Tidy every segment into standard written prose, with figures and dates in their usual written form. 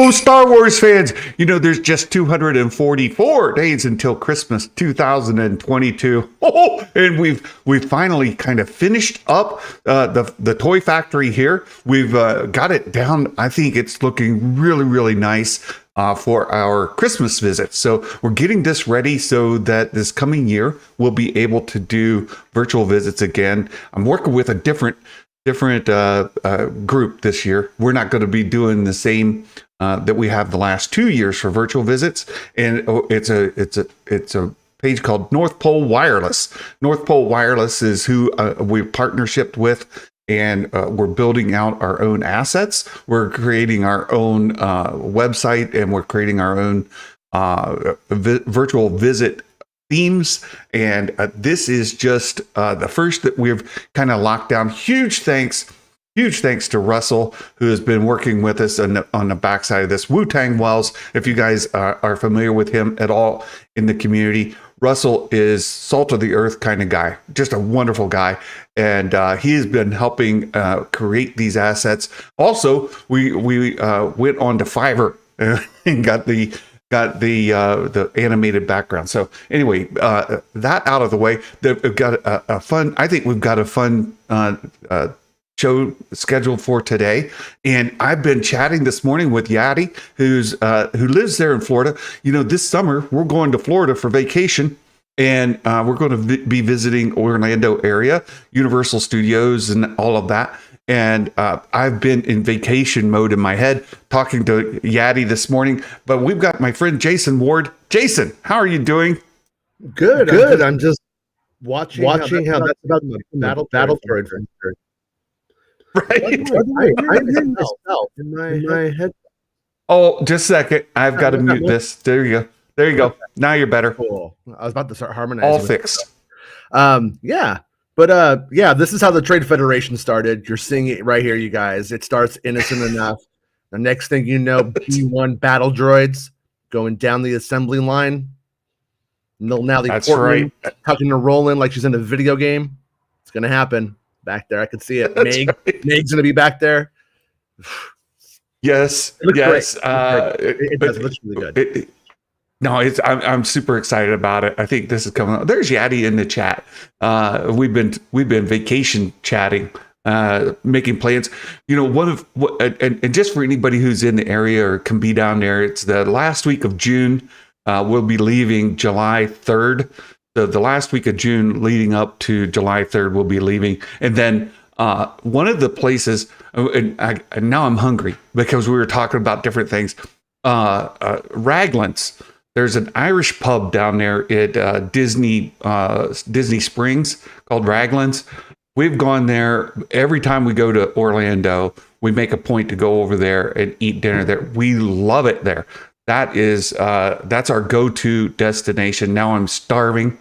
Hello, Star Wars fans. There's just 244 days until Christmas 2022. And we've finally kind of finished up the toy factory here. We've got it down. I think it's looking really, really nice for our Christmas visit. So we're getting this ready so that this coming year we'll be able to do virtual visits again. I'm working with a different group this year. We're not going to be doing the same that we have the last 2 years for virtual visits, and it's a page called North Pole Wireless. North Pole Wireless is who we've partnership with, and we're building out our own assets. We're creating our own website, and we're creating our own virtual visit themes, and this is just the first that we've kind of locked down. Huge thanks to Russell, who has been working with us on the backside of this. Wu-Tang Wells, if you guys are familiar with him at all in the community, Russell is salt of the earth kind of guy, just a wonderful guy, and he has been helping create these assets. Also, we went on to Fiverr and got the animated background. So anyway, that out of the way, we've got a fun. I think we've got a fun show scheduled for today, and I've been chatting this morning with Yadi, who lives there in Florida. This summer we're going to Florida for vacation, and we're going to be visiting Orlando area, Universal Studios, and all of that. And I've been in vacation mode in my head talking to Yadi this morning, but we've got my friend Jason Ward. Jason, how are you doing? Good. I'm just watching how that's about the battle droid. Right. I'm hearing myself in my head. Oh, just a second. I've got to mute this. There you go. Now you're better. Cool. I was about to start harmonizing. All fixed. Yeah. But this is how the Trade Federation started. You're seeing it right here, you guys. It starts innocent enough. The next thing you know, B1 battle droids going down the assembly line. Now the Portland tucking to roll in like she's in a video game. It's gonna happen back there. I can see it. Meg's gonna be back there. Yes. It looks really good. I'm super excited about it. I think this is coming up. There's Yadi in the chat. We've been vacation chatting, making plans. And just for anybody who's in the area or can be down there, it's the last week of June. We'll be leaving July 3rd. The last week of June leading up to July 3rd, we'll be leaving. And then one of the places, and now I'm hungry because we were talking about different things. Raglan's. There's an Irish pub down there at Disney Springs called Raglan's. We've gone there every time we go to Orlando. We make a point to go over there and eat dinner there. We love it there. That's our go-to destination. Now I'm starving.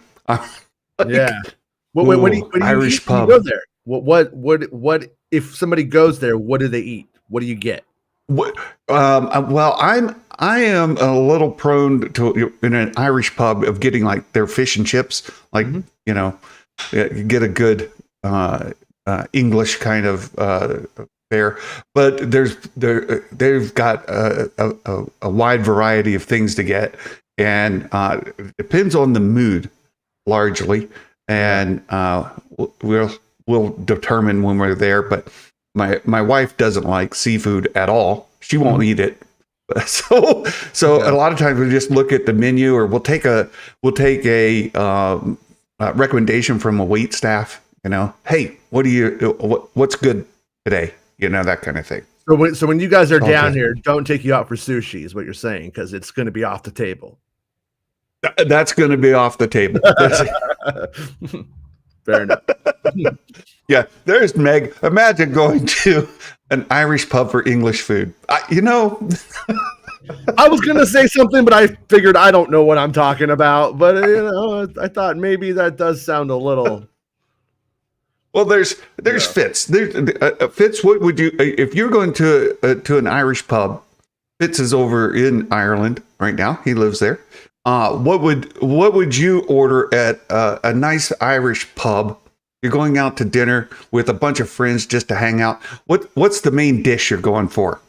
Yeah. When do you Irish pub. Go there? What if somebody goes there? What do they eat? What do you get? Well, I am a little prone to in an Irish pub of getting like their fish and chips, like get a good English kind of fare. But they've got a wide variety of things to get, and it depends on the mood largely, and we'll determine when we're there. But my wife doesn't like seafood at all. She won't eat it. So a lot of times we just look at the menu, or we'll take a recommendation from a wait staff. Hey, what's good today? That kind of thing. So when you guys are down here, don't take you out for sushi, is what you're saying, because it's going to be off the table. That's going to be off the table. Fair enough. Yeah, there's Meg. Imagine going to an Irish pub for English food. I was going to say something, but I figured I don't know what I'm talking about. But I thought maybe that does sound a little. Well, there's Fitz. Fitz, what would you if you're going to an Irish pub? Fitz is over in Ireland right now. He lives there. What would you order at a nice Irish pub? You're going out to dinner with a bunch of friends just to hang out. What's the main dish you're going for?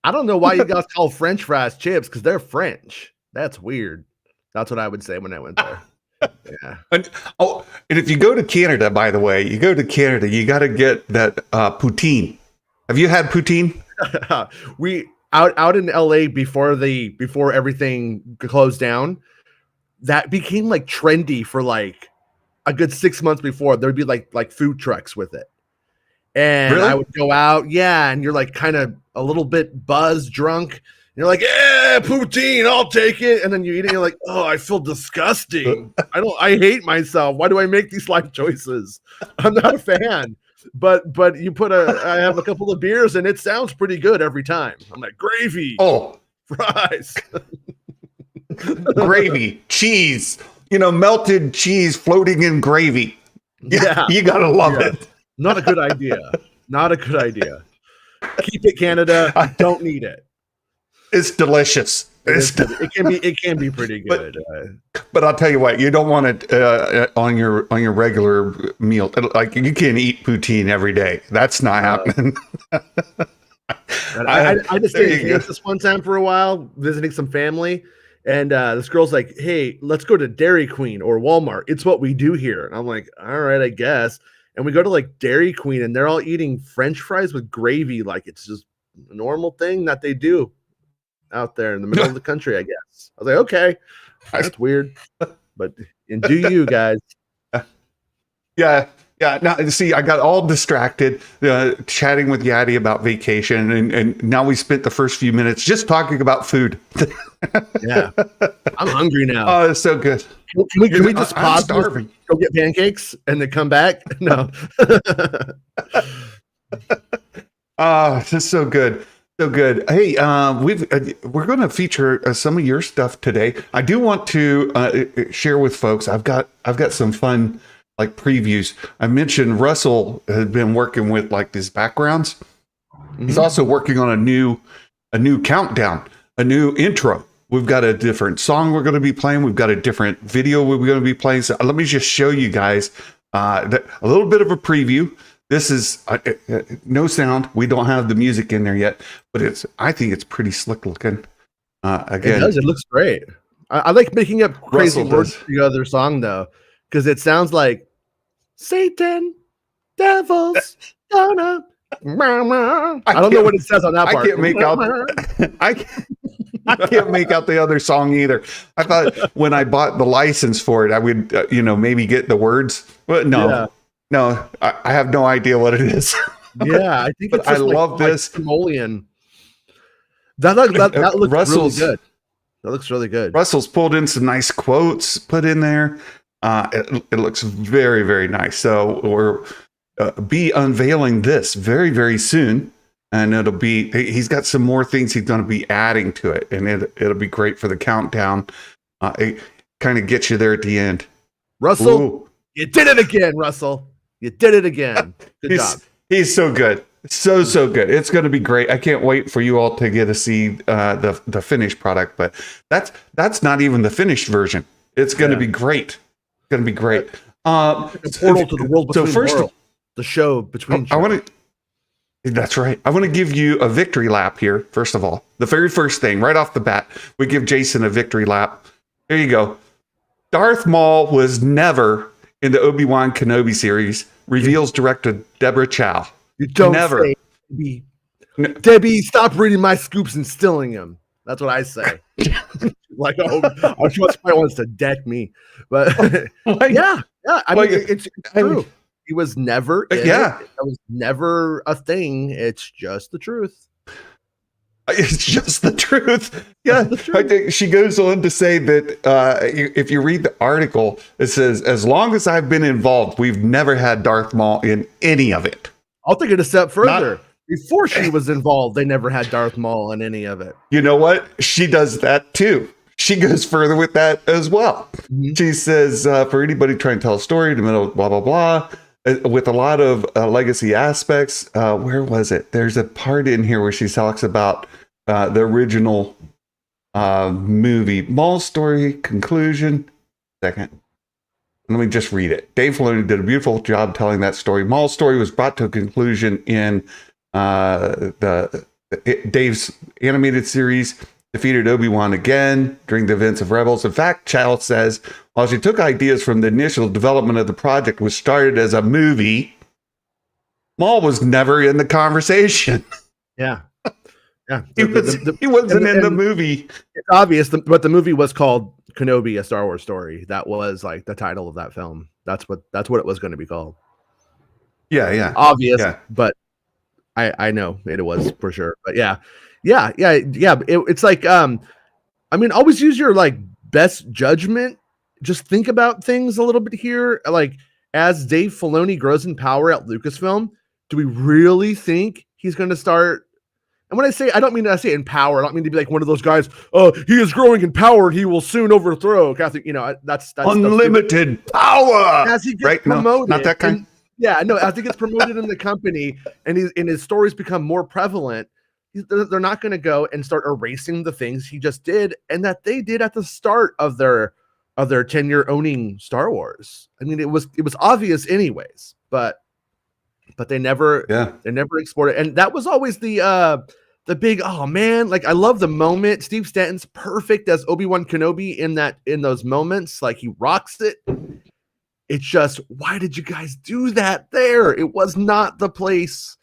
I don't know why you guys call French fries chips because they're French. That's weird. That's what I would say when I went there. Yeah. And if you go to Canada, by the way, you got to get that poutine. Have you had poutine? We out in LA before everything closed down. That became like trendy for like a good 6 months before. There'd be like food trucks with it. And Really? I would go out, yeah, and you're like kind of a little bit buzzed, drunk. And you're like, yeah, poutine, I'll take it. And then you eat it, and you're like, oh, I feel disgusting. I hate myself. Why do I make these life choices? I'm not a fan. But I have a couple of beers, and it sounds pretty good every time. I'm like, gravy, fries, gravy, cheese, melted cheese floating in gravy. Yeah, you gotta love it. Not a good idea. Not a good idea. Keep it, Canada. Don't need it. It's delicious. It can be pretty good. But I'll tell you what, you don't want it on your regular meal. Like, you can't eat poutine every day. That's not happening. I just stayed in Kansas one time for a while, visiting some family, and this girl's like, "Hey, let's go to Dairy Queen or Walmart. It's what we do here." And I'm like, "All right, I guess." And we go to like Dairy Queen, and they're all eating French fries with gravy, like it's just a normal thing that they do out there in the middle of the country, I guess. I was like, okay, that's weird, but do you guys? Yeah. Now, see, I got all distracted chatting with Yadi about vacation, and now we spent the first few minutes just talking about food. Yeah, I'm hungry now. Oh, it's so good. Can we just pause, go get pancakes, and then come back? No. It's so good. So good. Hey, we're going to feature some of your stuff today. I do want to share with folks. I've got some fun like previews. I mentioned Russell has been working with like these backgrounds. Mm-hmm. He's also working on a new countdown, a new intro. We've got a different song we're going to be playing. We've got a different video we're going to be playing. So let me just show you guys a little bit of a preview. This is no sound. We don't have the music in there yet, but I think it's pretty slick looking. Again, it looks great. I like making up crazy words for the other song though, because it sounds like Satan, devils, gonna. I don't know what it says on that part. I can't make out. I can't make out the other song either. I thought when I bought the license for it, I would, maybe get the words. But no. Yeah. No, I have no idea what it is. Yeah, I think it's I love this. Simoleon. That looks really good. That looks really good. Russell's pulled in some nice quotes put in there. It looks very, very nice. So we're be unveiling this very, very soon. And he's got some more things he's going to be adding to it. And it'll be great for the countdown. It kind of gets you there at the end. Russell, ooh. You did it again, Russell. You did it again. Good job. He's so good. So good. It's going to be great. I can't wait for you all to get to see the finished product. But that's not even the finished version. It's going to be great. It's going to be great. The portal to the world between worlds. The show between. That's right. I want to give you a victory lap here. First of all, the very first thing right off the bat, we give Jason a victory lap. There you go. Darth Maul was never in the Obi-Wan Kenobi series, reveals director Deborah Chow. You don't never. Say, Debbie. No. Debbie, stop reading my scoops and stealing them. That's what I say. Like, she wants to deck me. But yeah. I mean, it's true. He was never in it. That was never a thing. It's just the truth. It's just the truth. Yeah. The truth. I think she goes on to say that if you read the article, it says, as long as I've been involved, we've never had Darth Maul in any of it. I'll take it a step further. Before she was involved, they never had Darth Maul in any of it. You know what? She does that too. She goes further with that as well. Mm-hmm. She says, for anybody trying to tell a story in the middle, blah, blah, blah, with a lot of legacy aspects. Where was it? There's a part in here where she talks about the original movie. Maul's story, conclusion. Second. Let me just read it. Dave Filoni did a beautiful job telling that story. Maul's story was brought to a conclusion in the Dave's animated series defeated Obi-Wan again during the events of Rebels. In fact, Chow says, while she took ideas from the initial development of the project, which started as a movie, Maul was never in the conversation. Yeah. Yeah. He wasn't in the movie. It's obvious, but the movie was called Kenobi, A Star Wars Story. That was like the title of that film. That's what it was going to be called. Yeah. Obvious, yeah. but I know it was for sure. But yeah. It's like, I mean, always use your like best judgment. Just think about things a little bit here. Like, as Dave Filoni grows in power at Lucasfilm, do we really think he's going to start? And when I say, I don't mean to say in power. I don't mean to be like one of those guys. Oh, he is growing in power. He will soon overthrow Catholic. You know, that's unlimited power. As he gets promoted, no, not that kind. As he gets promoted in the company, and his stories become more prevalent, they're not going to go and start erasing the things he just did and that they did at the start of their tenure owning Star Wars. I mean, it was obvious anyways, but they never explored it. And that was always the big, oh man, like I love the moment. Steve Stanton's perfect as Obi-Wan Kenobi in those moments. Like he rocks it. It's just, why did you guys do that there? It was not the place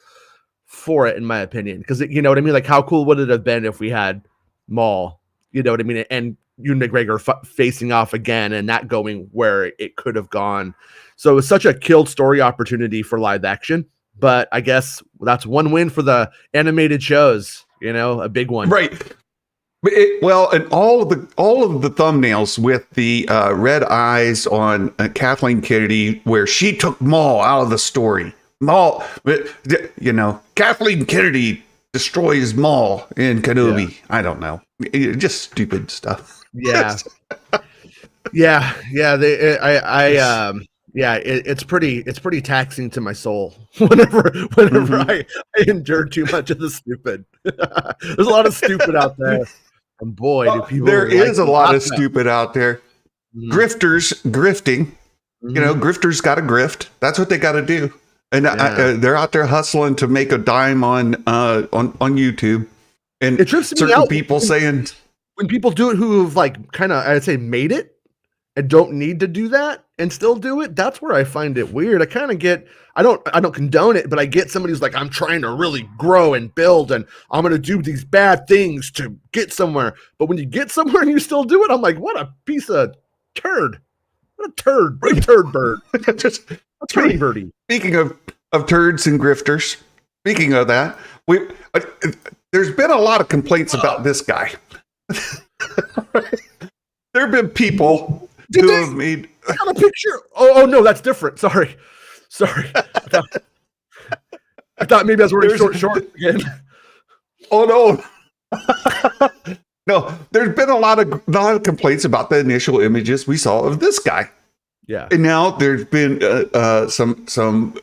for it, in my opinion. Because you know what I mean? Like, how cool would it have been if we had Maul, you know what I mean? And Ewan McGregor facing off again and that going where it could have gone. So it was such a killed story opportunity for live action. But I guess that's one win for the animated shows, you know, a big one. Right. Well, and all of the thumbnails with the red eyes on Kathleen Kennedy, where she took Maul out of the story. Maul, you know, Kathleen Kennedy destroys Maul in Kenobi. Yeah. I don't know, just stupid stuff. Yeah, it's pretty taxing to my soul whenever I endure too much of the stupid. There's a lot of stupid out there. And boy, do people there is a lot of stupid out there. Grifters grifting. You know, grifters got to grift. That's what they got to do. And they're out there hustling to make a dime on YouTube. And it trips certain me out people saying when people do it who have like kind of, I'd say, made it and don't need to do that and still do it. That's where I find it weird. I kind of get, I don't condone it, but I get somebody who's like, I'm trying to really grow and build and I'm going to do these bad things to get somewhere. But when you get somewhere and you still do it, I'm like, what a piece of turd. What a turd. What a turd bird. Just a turd birdie. Speaking of turds and grifters, speaking of that, there's been a lot of complaints about this guy. There have been people who have made. I got a picture. Oh no, that's different. Sorry. I thought maybe I was wearing short again. Oh no. No, there's been a lot of complaints about the initial images we saw of this guy. Yeah. And now there's been some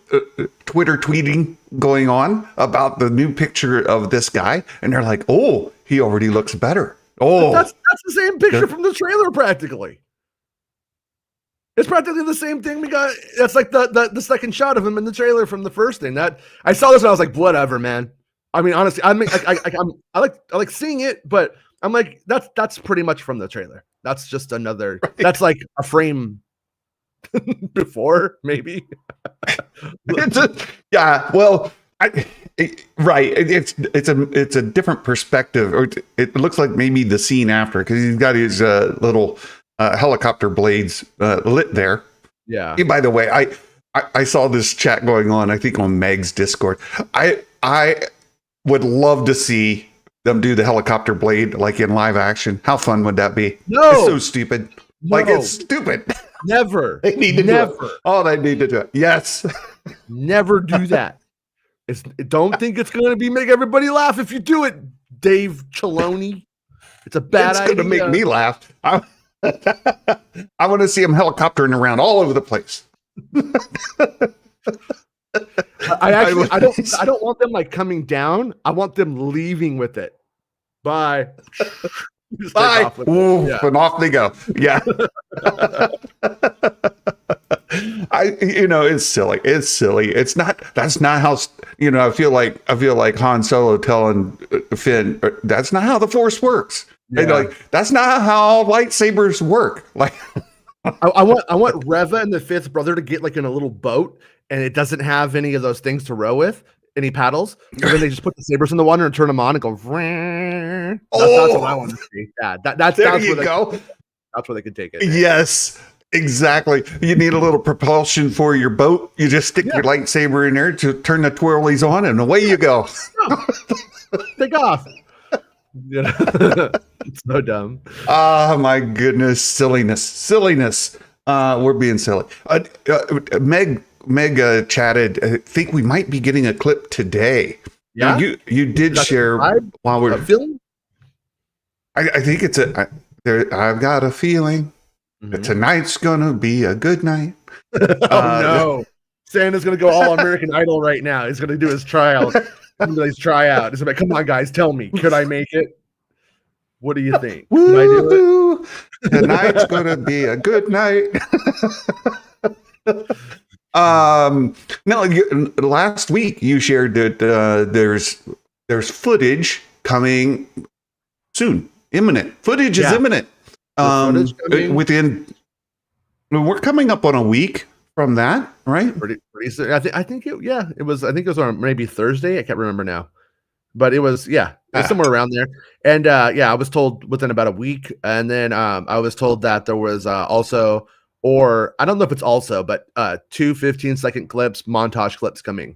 Twitter tweeting going on about the new picture of this guy, and they're like, "Oh, he already looks better." Oh, but that's the same picture from the trailer, practically. It's practically the same thing we got. That's like the second shot of him in the trailer from the first thing. That I saw this and I was like, whatever, man. I mean, honestly, I like seeing it, but I'm like, that's pretty much from the trailer. That's just another. Right. That's like a frame before, maybe. Well, right. It's a different perspective, or it looks like maybe the scene after, because he's got his little helicopter blades lit there. Yeah. And by the way, I saw this chat going on, I think on Meg's Discord. I would love to see them do the helicopter blade like in live action. How fun would that be? No, it's so stupid. No. Like, it's stupid. Never. They need to do it. Oh, they need to do it. Yes. Never do that. Don't think it's going to make everybody laugh if you do it, Dave Filoni. It's a bad idea. It's going to make me laugh. I want to see him helicoptering around all over the place. I don't want them like coming down. I want them leaving with it. Bye. Bye. Ooh, and off they go. Yeah. It's silly. It's silly. It's not. That's not how. I feel like Han Solo telling Finn, that's not how the Force works. Yeah. And like, that's not how lightsabers work. Like, I want Reva and the fifth brother to get like in a little boat, and it doesn't have any of those things to row with, any paddles. So then they just put the sabers in the water and turn them on and go. That's what I want to see. Yeah, that's there where you they go. That's where they can take it. Yes, exactly. You need a little propulsion for your boat. You just stick your lightsaber in there to turn the twirlies on, and away you go. Take off. Yeah. It's so dumb. Oh my goodness, silliness. We're being silly. Meg chatted. I think we might be getting a clip today. Yeah, now, you did share while we're feeling. I think it's I've got a feeling that tonight's gonna be a good night. No, Santa's gonna go all American Idol right now. He's gonna do his tryout. His tryout. He's like, come on, guys, tell me, could I make it? What do you think? Can I do it? Tonight's gonna be a good night. No, last week you shared that there's footage coming soon, imminent. Footage is imminent. Within, we're coming up on a week from that, right? Pretty soon. I think it was on maybe Thursday. I can't remember now, but it was somewhere around there. And I was told within about a week, and then I was told that there was also. Or I don't know if it's also, but 2 15-second clips, montage clips coming.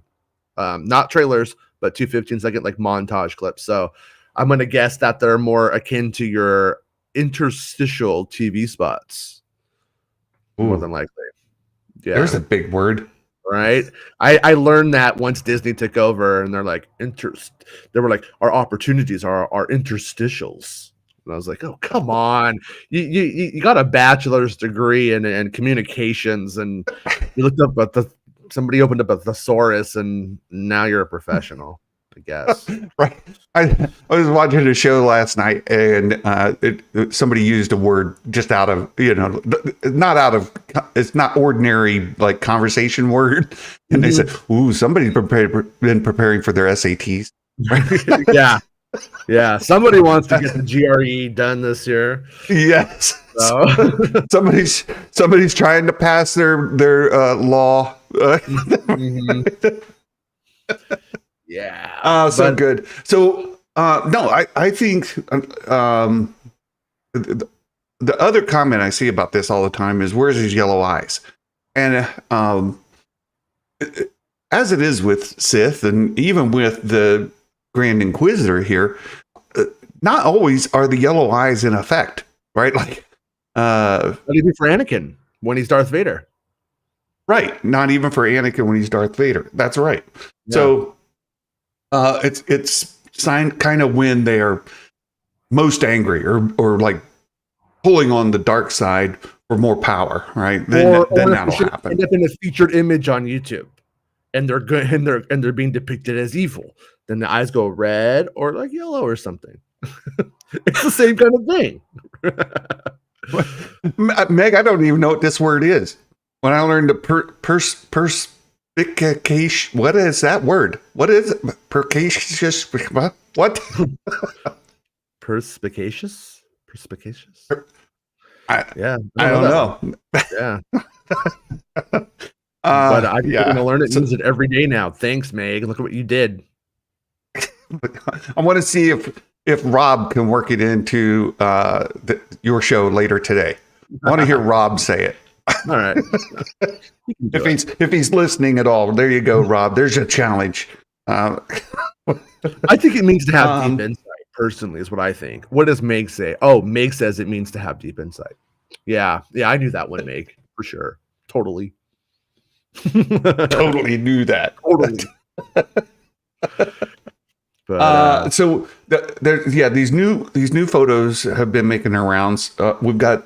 Not trailers, but 2 15-second like montage clips. So I'm going to guess that they're more akin to your interstitial TV spots. Ooh. More than likely. Yeah. There's a big word. Right. I learned that once Disney took over, and they're like they were like, our opportunities are our interstitials. And I was like, oh, come on. You got a bachelor's degree in communications, and you looked up at somebody opened up a thesaurus, and now you're a professional, I guess. Right. I was watching a show last night, and somebody used a word just out of, it's not ordinary like conversation word. And they said, ooh, somebody's been preparing for their SATs. Yeah. Yeah, somebody wants to get the GRE done this year. Yes, so. somebody's trying to pass their law. Yeah. So good. So no, I think the other comment I see about this all the time is, where's his yellow eyes? And as it is with Sith, and even with the Grand Inquisitor here, not always are the yellow eyes in effect, right? Like, not even for Anakin when he's Darth Vader, right? Not even for Anakin when he's Darth Vader. That's right. Yeah. So, it's signed kind of when they are most angry or like pulling on the dark side for more power, right? Then that'll happen. End up in a featured image on YouTube, and they're good, and they're being depicted as evil. Then the eyes go red or like yellow or something. It's the same kind of thing. Meg, I don't even know what this word is. When I learned the perspicacious, what is that word? What is it? Perspicacious? What? Perspicacious? I don't know. Yeah. But I'm going to learn it and use it every day now. Thanks, Meg. Look at what you did. I want to see if Rob can work it into your show later today. I want to hear Rob say it. All right. If he's listening at all, there you go, Rob. There's a challenge. I think it means to have deep insight. Personally, is what I think. What does Meg say? Oh, Meg says it means to have deep insight. Yeah, I knew that one, Meg, for sure. Totally. Totally knew that. Totally. But, so these new photos have been making their rounds. We've got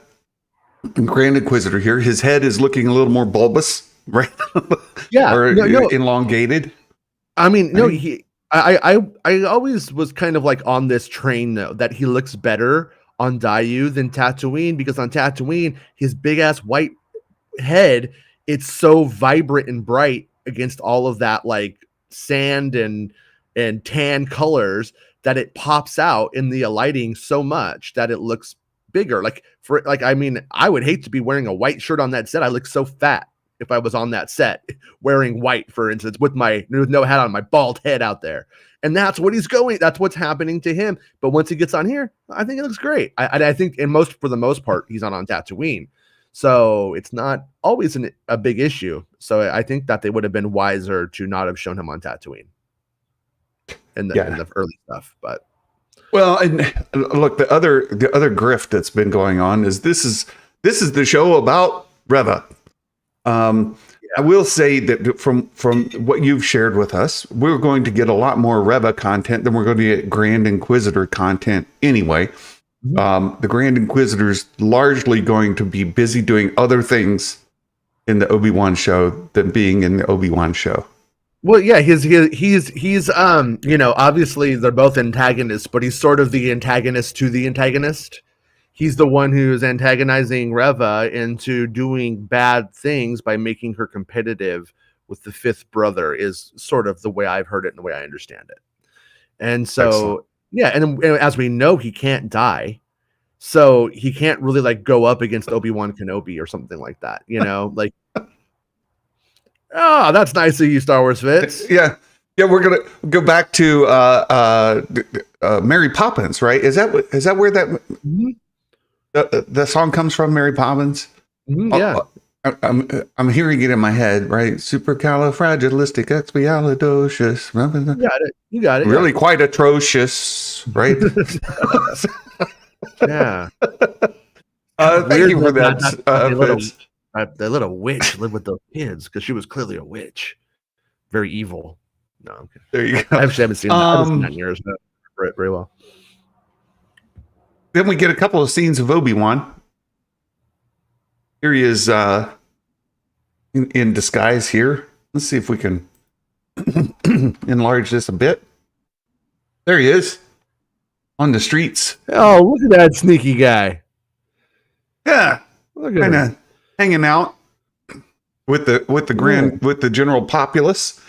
Grand Inquisitor here. His head is looking a little more bulbous, right? Yeah, or elongated. I mean, no, I always was kind of like on this train though, that he looks better on Dayu than Tatooine, because on Tatooine his big ass white head it's so vibrant and bright against all of that like sand and tan colors that it pops out in the lighting so much that it looks bigger. Like I mean, I would hate to be wearing a white shirt on that set. I look so fat if I was on that set wearing white, for instance, with no hat on, my bald head out there. And that's what he's going. That's what's happening to him. But once he gets on here, I think it looks great. I think for the most part, he's on Tatooine. So it's not always a big issue. So I think that they would have been wiser to not have shown him on Tatooine in the early stuff. But well, and look, the other grift that's been going on is this is the show about Reva. I will say that from what you've shared with us, we're going to get a lot more Reva content than we're going to get Grand Inquisitor content anyway. The Grand Inquisitor's largely going to be busy doing other things in the Obi-Wan show than being in the Obi-Wan show. Well, yeah, he's obviously they're both antagonists, but he's sort of the antagonist to the antagonist. He's the one who's antagonizing Reva into doing bad things by making her competitive with the fifth brother, is sort of the way I've heard it and the way I understand it. And so, excellent. Yeah, and as we know, he can't die. So he can't really like go up against Obi-Wan Kenobi or something like that, like, oh, that's nice of you, Star Wars Fits. Yeah. Yeah, we're gonna go back to Mary Poppins, right? Is that where that the song comes from? Mary Poppins. Yeah, I'm hearing it in my head, right? Supercalifragilisticexpialidocious. Remember that? You got it. Really quite atrocious, right? Yeah. Thank you for that. The little witch lived with those kids because she was clearly a witch, very evil. No, okay. There you go. I actually haven't seen that in years. Very well. Then we get a couple of scenes of Obi-Wan. Here he is in disguise here. Let's see if we can enlarge this a bit. There he is on the streets. Oh, look at that sneaky guy. Yeah, kind of hanging out with the general populace.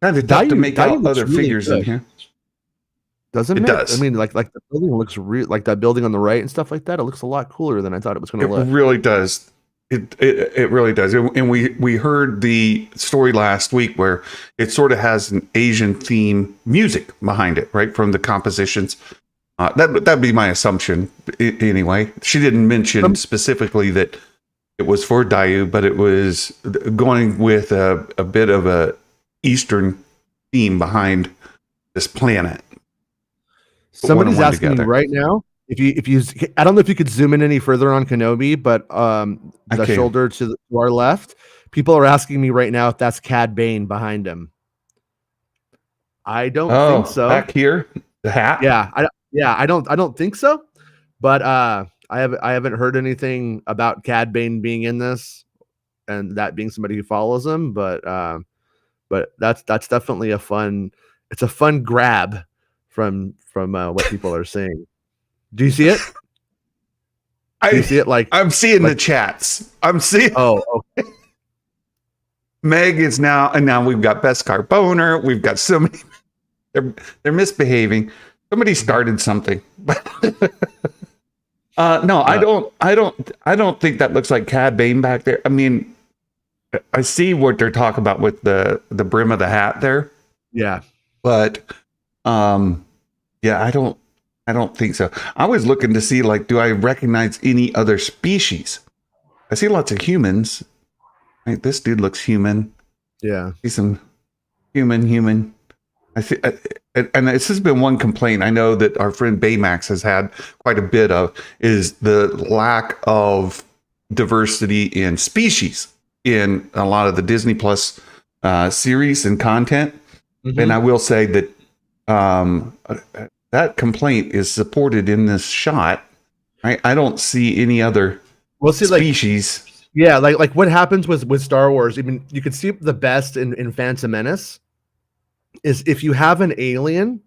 Kind of tough to make out other figures in here. Doesn't it? Does. I mean, like the building looks like that building on the right and stuff like that. It looks a lot cooler than I thought it was going to look. It really does. It really does. And we heard the story last week where it sort of has an Asian theme music behind it, right? From the compositions. That'd be my assumption anyway. She didn't mention specifically that it was for Dayu, but it was going with a bit of a Eastern theme behind this planet. Somebody's asking me right now if you I don't know if you could zoom in any further on Kenobi, but the shoulder to our left, people are asking me right now if that's Cad Bane behind him. I don't think so. Back here, the hat. I don't think so. But I haven't heard anything about Cad Bane being in this, and that being somebody who follows him. But that's definitely a fun grab from what people are saying. Do you see it? Do you see it? Like I'm seeing the chats. I'm seeing. Oh, okay. Meg is now, and now we've got Beskar Boner. We've got so many. They're misbehaving. Somebody started something. No, I don't think that looks like Cad Bane back there. I mean, I see what they're talking about with the brim of the hat there. Yeah, but yeah, I don't think so. I was looking to see, like, do I recognize any other species? I see lots of humans. Right, this dude looks human. Yeah, see some human. I see, and this has been one complaint I know that our friend Baymax has had quite a bit of, is the lack of diversity in species in a lot of the Disney Plus series and content. Mm-hmm. And I will say that that complaint is supported in this shot. I don't see any other species. Like what happens with Star Wars, I mean, you can see the best in Phantom Menace is if you have an alien,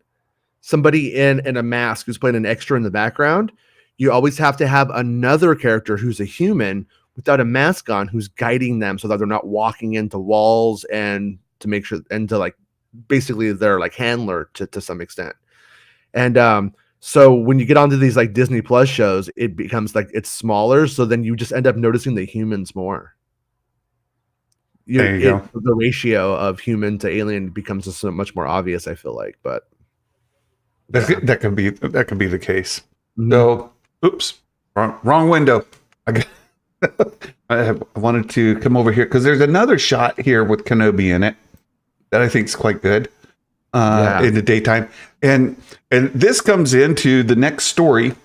somebody in a mask who's playing an extra in the background, you always have to have another character who's a human without a mask on who's guiding them so that they're not walking into walls, and to make sure, and to like basically their like handler to some extent. And so when you get onto these like Disney Plus shows, it becomes like it's smaller, so then you just end up noticing the humans more. There you go. The ratio of human to alien becomes just so much more obvious, I feel like. But that could be the case. Mhm. So, oops, wrong window. I wanted to come over here because there's another shot here with Kenobi in it that I think is quite good in the daytime, and this comes into the next story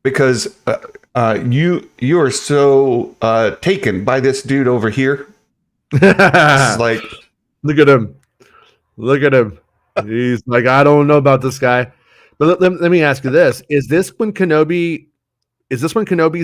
because you are so taken by this dude over here. It's like, look at him. He's like, I don't know about this guy. But let me ask you this: Is this when Kenobi's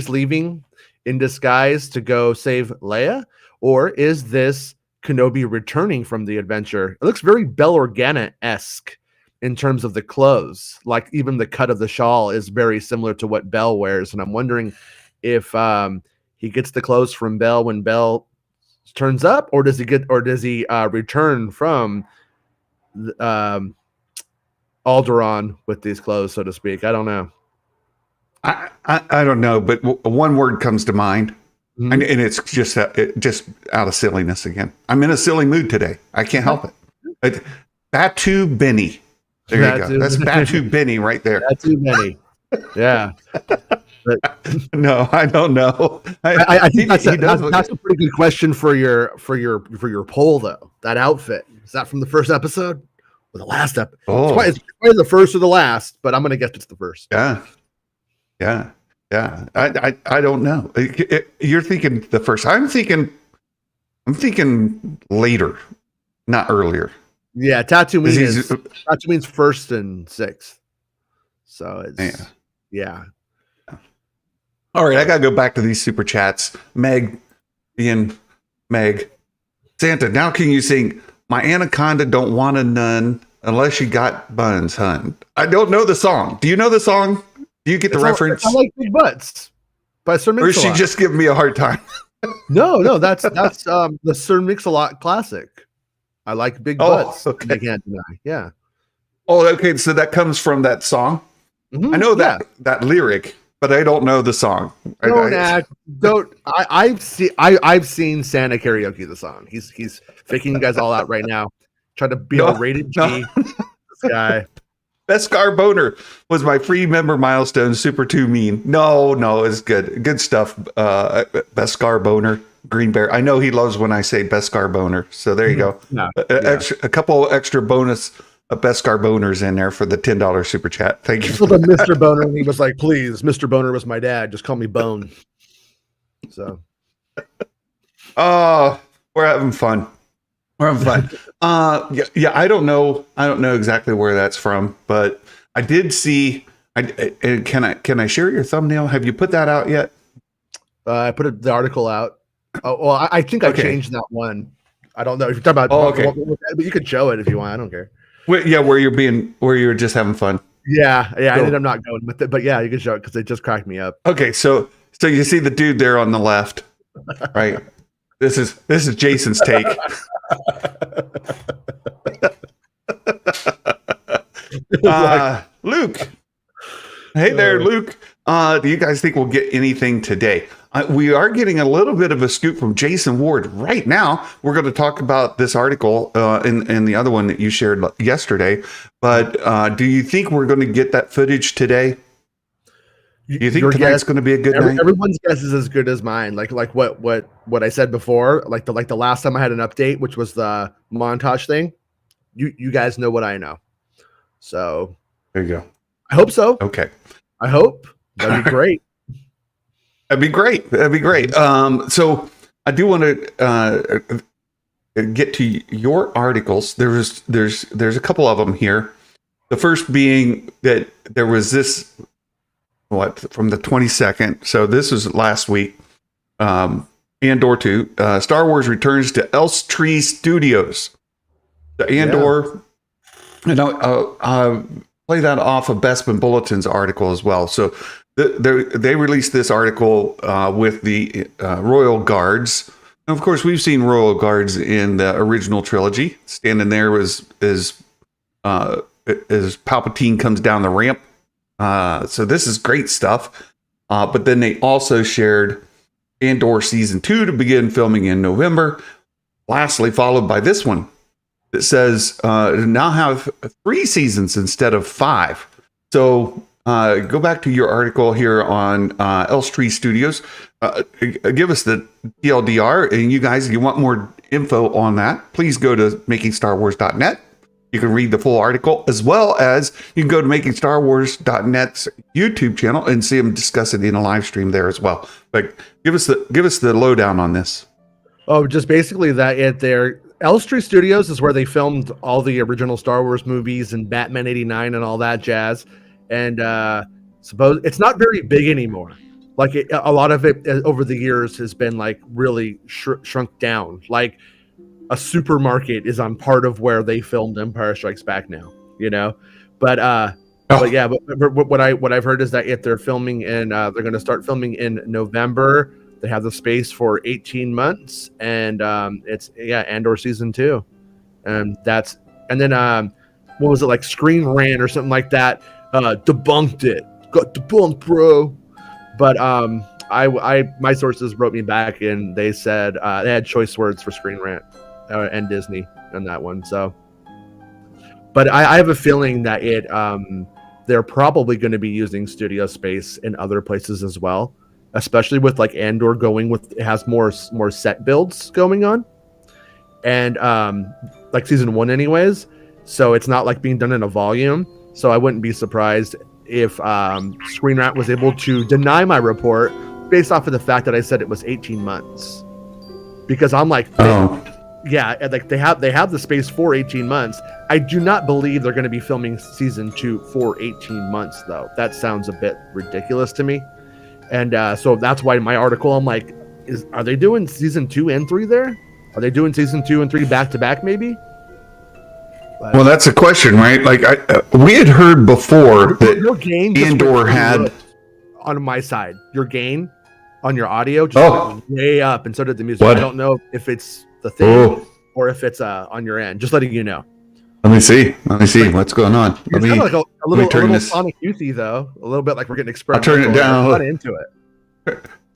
leaving in disguise to go save Leia, or is this Kenobi returning from the adventure? It looks very Bell Organa-esque in terms of the clothes. Like even the cut of the shawl is very similar to what Bell wears, and I'm wondering if he gets the clothes from Bell when Bell turns up, or does he return from Alderaan with these clothes, so to speak? I don't know. I don't know, but one word comes to mind, and it's just out of silliness again. I'm in a silly mood today. I can't help it. Batu Benny. There you go. That's Batu Benny right there. Batu Benny. Yeah. No, I don't know. I think that's a pretty good question for your poll, though. That outfit, is that from the first episode or the last episode? Oh. It's probably the first or the last, but I'm gonna guess it's the first. Yeah. I don't know. You're thinking the first. I'm thinking later, not earlier. Yeah, Tatooine's first and sixth. So it's yeah. All right, I gotta go back to these super chats. Meg, Santa. Now can you sing "My Anaconda Don't Want a Nun Unless You Got Buns, Hun"? I don't know the song. Do you know the song? Do you get the reference? I like Big Butts by Sir Mix-a-Lot. Or is she just giving me a hard time? No, that's the Sir Mix-a-Lot classic. I like Big Butts. Okay. I can't deny. Yeah. Oh, okay. So that comes from that song. I know that lyric, but I don't know the song. I've seen Santa karaoke the song. He's faking you guys all out right now. Trying to be all rated G. This guy. Beskar Boner was my free member milestone. Super too mean. No, it's good. Good stuff. Beskar Boner, Green Bear. I know he loves when I say Beskar Boner. So there you go. A couple extra bonus Beskar Boners in there for the $10 super chat. Thank you. For Mr. Boner, he was like, "Please, Mr. Boner was my dad. Just call me Bone." So, we're having fun. I don't know exactly where that's from, but I did see. Can I share your thumbnail? Have you put that out yet? I put the article out. Oh, well, I think I changed that one. I don't know if you're talking about. Okay, but you could show it if you want. I don't care. Where you're just having fun. Yeah. Cool. I ended up not going with it, but yeah, you can show it because it just cracked me up. Okay, so you see the dude there on the left, right? This is Jason's take. Luke. Hey there, Luke. Do you guys think we'll get anything today? We are getting a little bit of a scoop from Jason Ward right now. We're going to talk about this article in the other one that you shared yesterday. But do you think we're going to get that footage today? Do you think tonight's going to be a good night? Everyone's guess is as good as mine. Like what I said before. Like the last time I had an update, which was the montage thing. You guys know what I know. So there you go. I hope so. Okay. I hope that'd be great. That'd be great. So I do want to get to your articles. There's a couple of them here. The first being that there was this from the 22nd. So this was last week. Andor 2. Star Wars returns to Elstree Studios. The Andor. And I'll play that off of Bespin Bulletin's article as well. So They released this article with the Royal Guards. And of course, we've seen Royal Guards in the original trilogy. Standing there as Palpatine comes down the ramp. So this is great stuff. But then they also shared Andor Season 2 to begin filming in November. Lastly, followed by this one that says now have 3 seasons instead of 5. So go back to your article here on Elstree Studios. Give us the TLDR, and you guys, if you want more info on that, please go to makingstarwars.net. You can read the full article, as well as you can go to makingstarwars.net's YouTube channel and see them discuss it in a live stream there as well. But give us the lowdown on this. Oh, just basically that Elstree Studios is where they filmed all the original Star Wars movies and Batman '89 and all that jazz. And suppose it's not very big anymore. Like a lot of it over the years has been like really shrunk down. Like a supermarket is on part of where they filmed Empire Strikes Back now, you know. But yeah, but what I've heard is that if they're filming in, they're going to start filming in November. They have the space for 18 months, and it's Andor Season 2, and then what was it, like Screen Rant or something like that? Debunked it. Got debunked, bro. But my sources wrote me back, and they said they had choice words for Screen Rant and Disney on that one. So, but I have a feeling that they're probably going to be using studio space in other places as well, especially with like Andor it has more set builds going on, and like season 1 anyways. So it's not like being done in a volume. So I wouldn't be surprised if Screen Rant was able to deny my report based off of the fact that I said it was 18 months. Because I'm like, yeah, like they have the space for 18 months. I do not believe they're going to be filming season 2 for 18 months, though. That sounds a bit ridiculous to me. And so that's why in my article, I'm like, are they doing season 2 and 3 there? Are they doing season 2 and 3 back to back, maybe? Well, that's a question, right? Like we had heard before that your gain Andor had on my side. Your gain on your audio just went way up, and so did the music. What? I don't know if it's the thing or if it's on your end. Just letting you know. Let me see what's going on. Let me like a little Sonic Youthy though, a little bit like we're getting experimental. I'll turn it down. I'm not into it.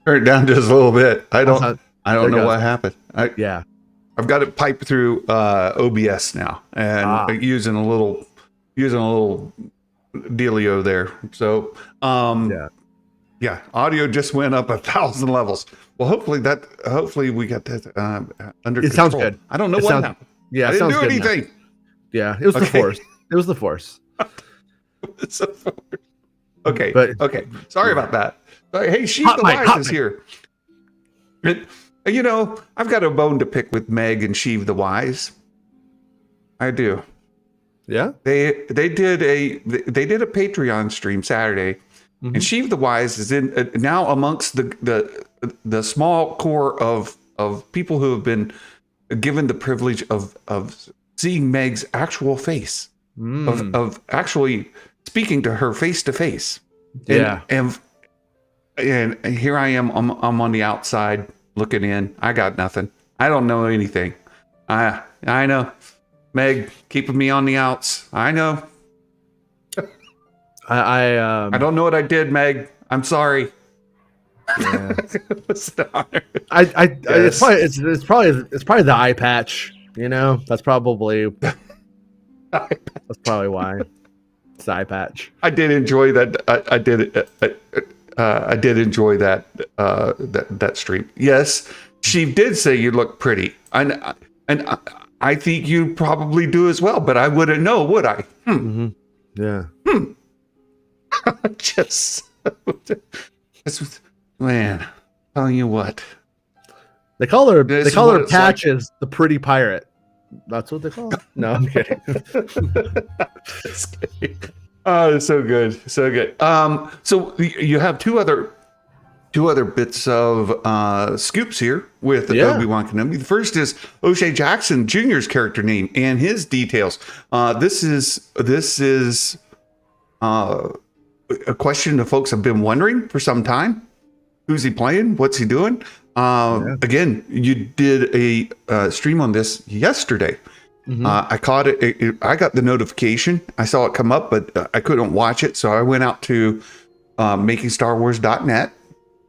Turn it down just a little bit. I don't know what happened. I've got it piped through OBS now, and using a little dealio there. So audio just went up 1,000 levels. Well, hopefully we got that under control. It sounds good. I don't know what happened. Yeah, I didn't do anything. Now. Yeah, it was the Force. It was the Force. It's a Force. Okay, but okay. Sorry about that. Hey, Sheep the Wise is here. You know, I've got a bone to pick with Meg and Sheev the Wise. I do. Yeah. They did a Patreon stream Saturday, and Sheev the Wise is in now amongst the small core of people who have been given the privilege of seeing Meg's actual face, of actually speaking to her face to face. Yeah. And here I am. I'm on the outside looking in. I got nothing. I don't know anything. I know. Meg keeping me on the outs. I know. I don't know what I did, Meg. I'm sorry. Yeah. It's an honor. It's probably the eye patch. You know, that's probably why. It's the eye patch. I did enjoy that. I did enjoy that that stream. Yes, she did say you look pretty, and I think you probably do as well. But I wouldn't know, would I? Yeah. Just man, telling you what. They call her Patches the pretty pirate. That's what they call her. No, I'm kidding. Oh, so good. So you have two other bits of scoops here with Obi-Wan Kenobi. The first is O'Shea Jackson Jr.'s character name and his details. This is a question the folks have been wondering for some time. Who's he playing? What's he doing? Again, you did a stream on this yesterday. I caught it. I got the notification. I saw it come up, but I couldn't watch it. So I went out to makingstarwars.net,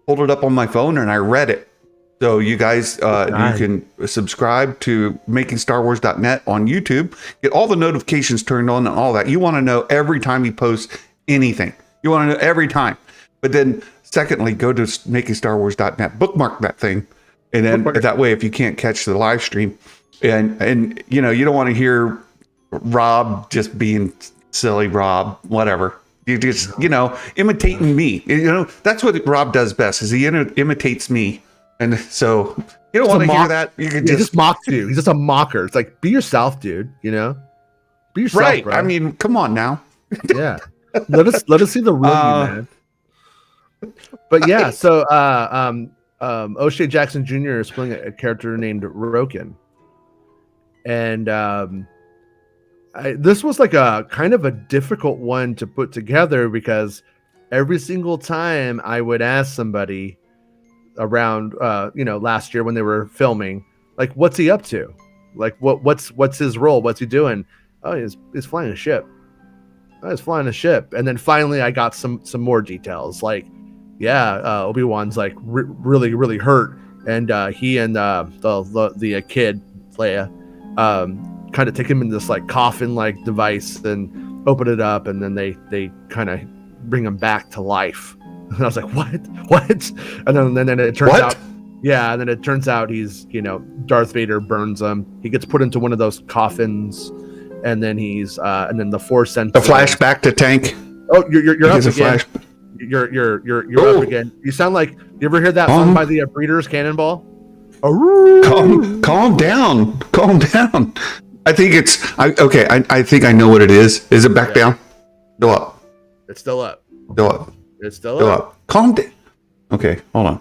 pulled it up on my phone, and I read it. So you guys, you can subscribe to makingstarwars.net on YouTube. Get all the notifications turned on and all that. You want to know every time he posts anything. You want to know every time. But then, secondly, go to makingstarwars.net, bookmark that thing, and then that way, if you can't catch the live stream, and you know, you don't want to hear Rob just being silly, Rob, whatever. You just, you know, imitating me. You know, that's what Rob does best, is he imitates me. And so you don't want to hear that. You can just mock you. He's just a mocker. It's like, be yourself, dude. You know, be yourself. Right. Bro. I mean, come on now. Yeah. Let us see the real you, man. But yeah, so O'Shea Jackson Jr. is playing a character named Roken, and this was like a kind of a difficult one to put together, because every single time I would ask somebody around last year when they were filming, like, what's he up to, like what's his role, what's he doing? Oh, he's flying a ship. Oh, he's flying a ship. And then finally I got some more details, like, Obi-Wan's like really, really hurt, and he and the kid Leia kind of take him in this like coffin like device and open it up, and then they kind of bring him back to life. And I was like, what? And then it turns out, and then it turns out he's, Darth Vader burns him. He gets put into one of those coffins, and then he's and then the Force sent the flashback to Tank. Oh, you're up again. You're up again. You sound like, you ever hear that song by the Breeders, Cannonball? Calm down. I think I think I know what it is. Is it back down? Go up. It's still up. Go up. It's still up. Calm down. Okay, hold on.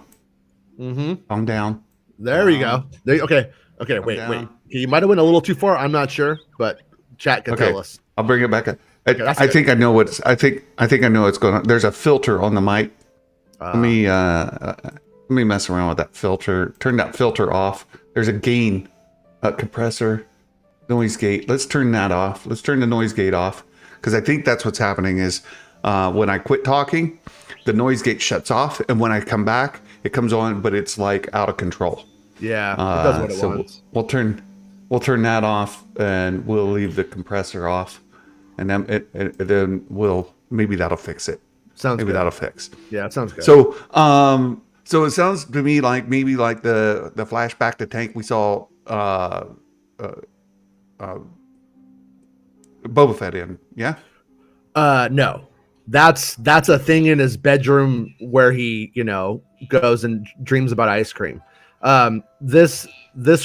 Mm-hmm. Calm down. There we go. Okay, wait. You might have went a little too far. I'm not sure, but chat can tell us. I'll bring it back up. I think I know what's. I think I know what's going on. There's a filter on the mic. Let me mess around with that filter. Turn that filter off. There's a gain, compressor, noise gate. Let's turn that off. Let's turn the noise gate off, because I think that's what's happening is when I quit talking, the noise gate shuts off, and when I come back, it comes on, but it's like out of control. Yeah, it does what it wants. We'll turn that off, and we'll leave the compressor off, and then maybe that'll fix it. That'll fix. Yeah, it sounds good. So it sounds to me like maybe like the flashback to Tank we saw Boba Fett in. Yeah. No. That's a thing in his bedroom where he, goes and dreams about ice cream. This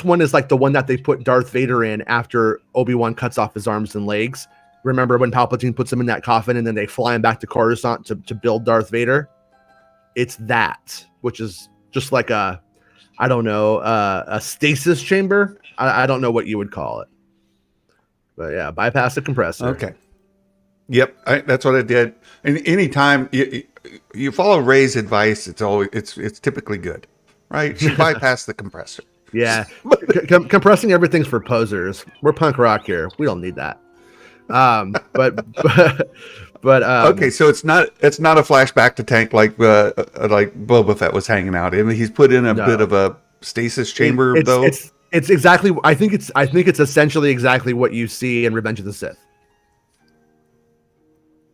one is like the one that they put Darth Vader in after Obi-Wan cuts off his arms and legs. Remember when Palpatine puts him in that coffin and then they fly him back to Coruscant to build Darth Vader? It's that, which is just like a stasis chamber. I don't know what you would call it. But yeah, bypass the compressor. Okay. Yep, that's what I did. And anytime you follow Ray's advice, it's typically good, right? She bypassed the compressor. Yeah, compressing everything's for posers. We're punk rock here. We don't need that. But okay, so it's not a flashback to Tank like Boba Fett was hanging out in. He's put in a bit of a stasis chamber, though. It's exactly. I think it's essentially exactly what you see in Revenge of the Sith.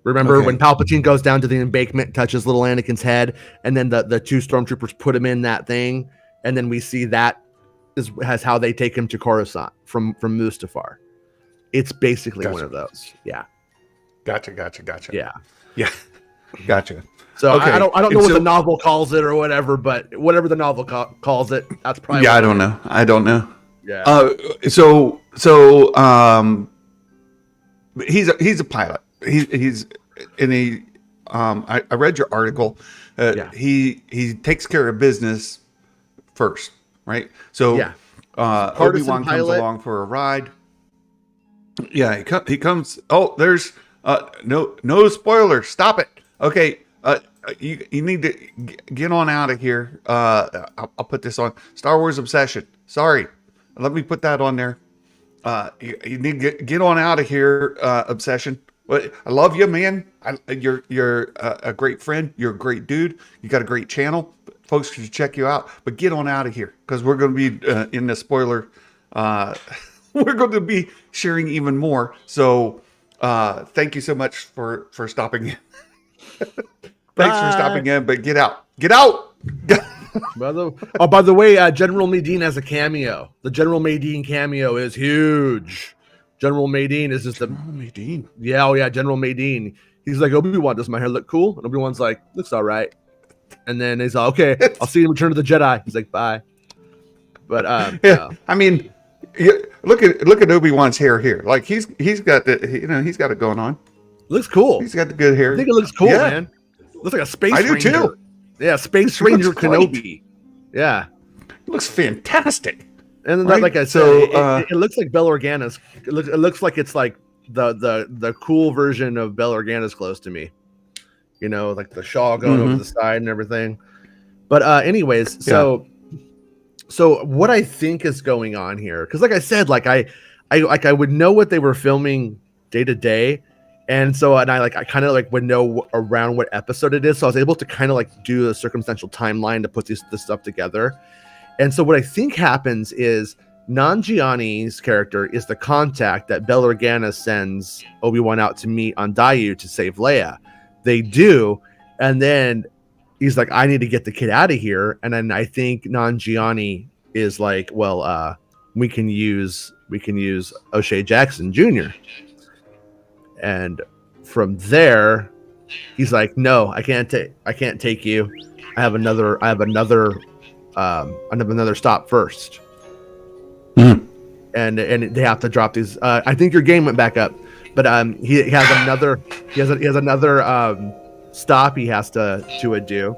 Remember when Palpatine goes down to the embankment, touches little Anakin's head, and then the two stormtroopers put him in that thing, and then we see that has how they take him to Coruscant from Mustafar. It's basically one of those. Yeah. Gotcha. Yeah. Gotcha. So I don't know what the novel calls it or whatever, but whatever the novel calls it, that's probably. Yeah, I don't know. Yeah. He's a pilot. He's in a. I read your article. He takes care of business first, right? So Obi-Wan comes along for a ride. Yeah, he comes. Oh, there's no spoiler. Stop it. Okay, you need to get on out of here. I'll put this on Star Wars Obsession. Sorry, let me put that on there. You need to get on out of here, Obsession. But I love you, man. You're a great friend. You're a great dude. You got a great channel. Folks should check you out. But get on out of here because we're going to be in the spoiler. We're going to be sharing even more. So thank you so much for stopping in. Thanks for stopping in. But get out. Get out. By the way, General Madine has a cameo. The General Madine cameo is huge. General Madine is just Madine. Yeah, oh yeah, General Madine. He's like, Obi-Wan, does my hair look cool? And Obi-Wan's like, looks all right. And then he's like, okay, I'll see you in Return of the Jedi. He's like, bye. But yeah, I mean, look at Obi-Wan's hair here. Like he's got he's got it going on. Looks cool. He's got the good hair. I think it looks cool, man. Looks like a space ranger. I do too. Yeah, Space Ranger Kenobi. Yeah, it looks fantastic. And then, like I said, it looks like Bell Organa's. It looks like it's like the cool version of Bell Organa's close to me. You know, like the shawl going over the side and everything. But anyways, so what I think is going on here, because like I said, I would know what they were filming day to day. And so, I kind of would know around what episode it is. So I was able to kind of do a circumstantial timeline to put this stuff together. And so what I think happens is Nanjiani's character is the contact that Bell Organa sends Obi-Wan out to meet on Daiyu to save Leia. They do. And then he's like, I need to get the kid out of here. And then I think Nanjiani is like, well, we can use O'Shea Jackson Jr. And from there, he's like, no, I can't take you. I have another stop first. And they have to drop these. I think your game went back up, but he has another stop he has to do,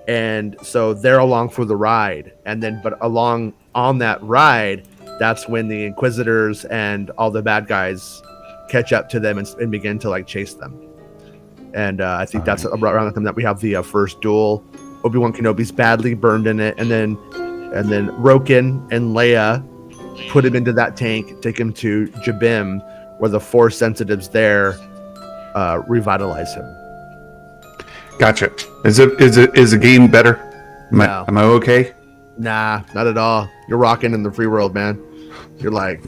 and so they're along for the ride. And then, but along on that ride, that's when the Inquisitors and all the bad guys catch up to them and begin to chase them. And I think that's around the time that we have the first duel. Obi-Wan Kenobi's badly burned in it, and then Roken and Leia put him into that tank, take him to Jabim, where the Force sensitives there revitalize him. Gotcha. Is the game better? Am I okay? Nah, not at all. You're rocking in the free world, man. You're like,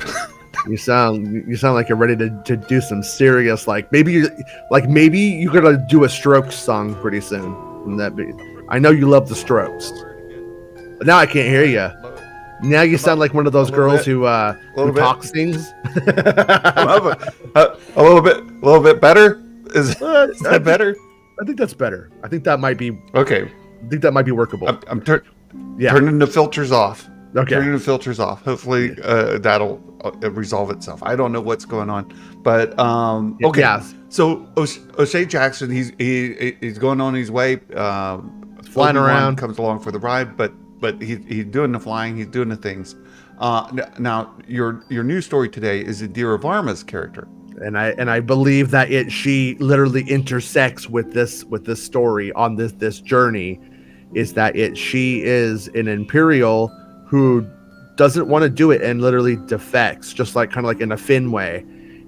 you sound like you're ready to do some serious, maybe you're gonna do a Strokes song pretty soon. Wouldn't that be? I know you love the Strokes, but now I can't hear you. Now you sound like one of those girls who talks things. a little bit better. Is that better? I think that's better. I think that might be okay. I think that might be workable. I'm turning the filters off. Okay. Turning the filters off. Hopefully that'll resolve itself. I don't know what's going on, but okay. Yeah. So O'Shea Jackson, he's going on his way. Flying around, comes along for the ride, but he's doing the flying. He's doing the things. Now your news story today is Indira Varma's character. And I believe that she literally intersects with this story on this journey, is that she is an Imperial who doesn't want to do it and literally defects, just kind of in a Finn way,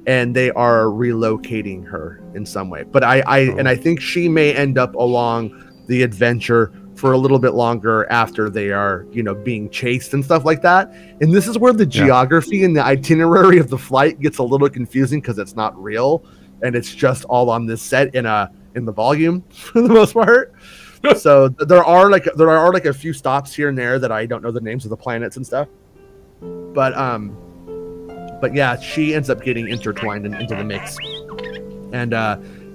and they are relocating her in some way. But I think she may end up along the adventure for a little bit longer after they are, being chased and stuff like that. And this is where the geography and the itinerary of the flight gets a little confusing, because it's not real and it's just all on this set in the volume for the most part. So there are a few stops here and there that I don't know the names of the planets and stuff. But yeah, she ends up getting intertwined into the mix. And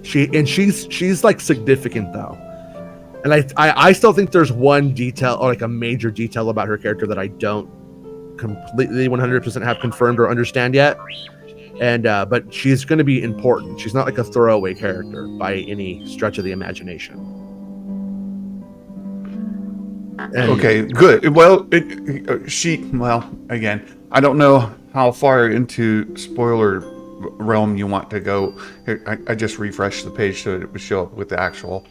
she's significant though. And I still think there's one detail, or a major detail about her character, that I don't completely 100% have confirmed or understand yet. And but she's going to be important. She's not a throwaway character by any stretch of the imagination. And okay, good. Well, again, I don't know how far into spoiler realm you want to go. Here, I just refreshed the page so it would show up with the actual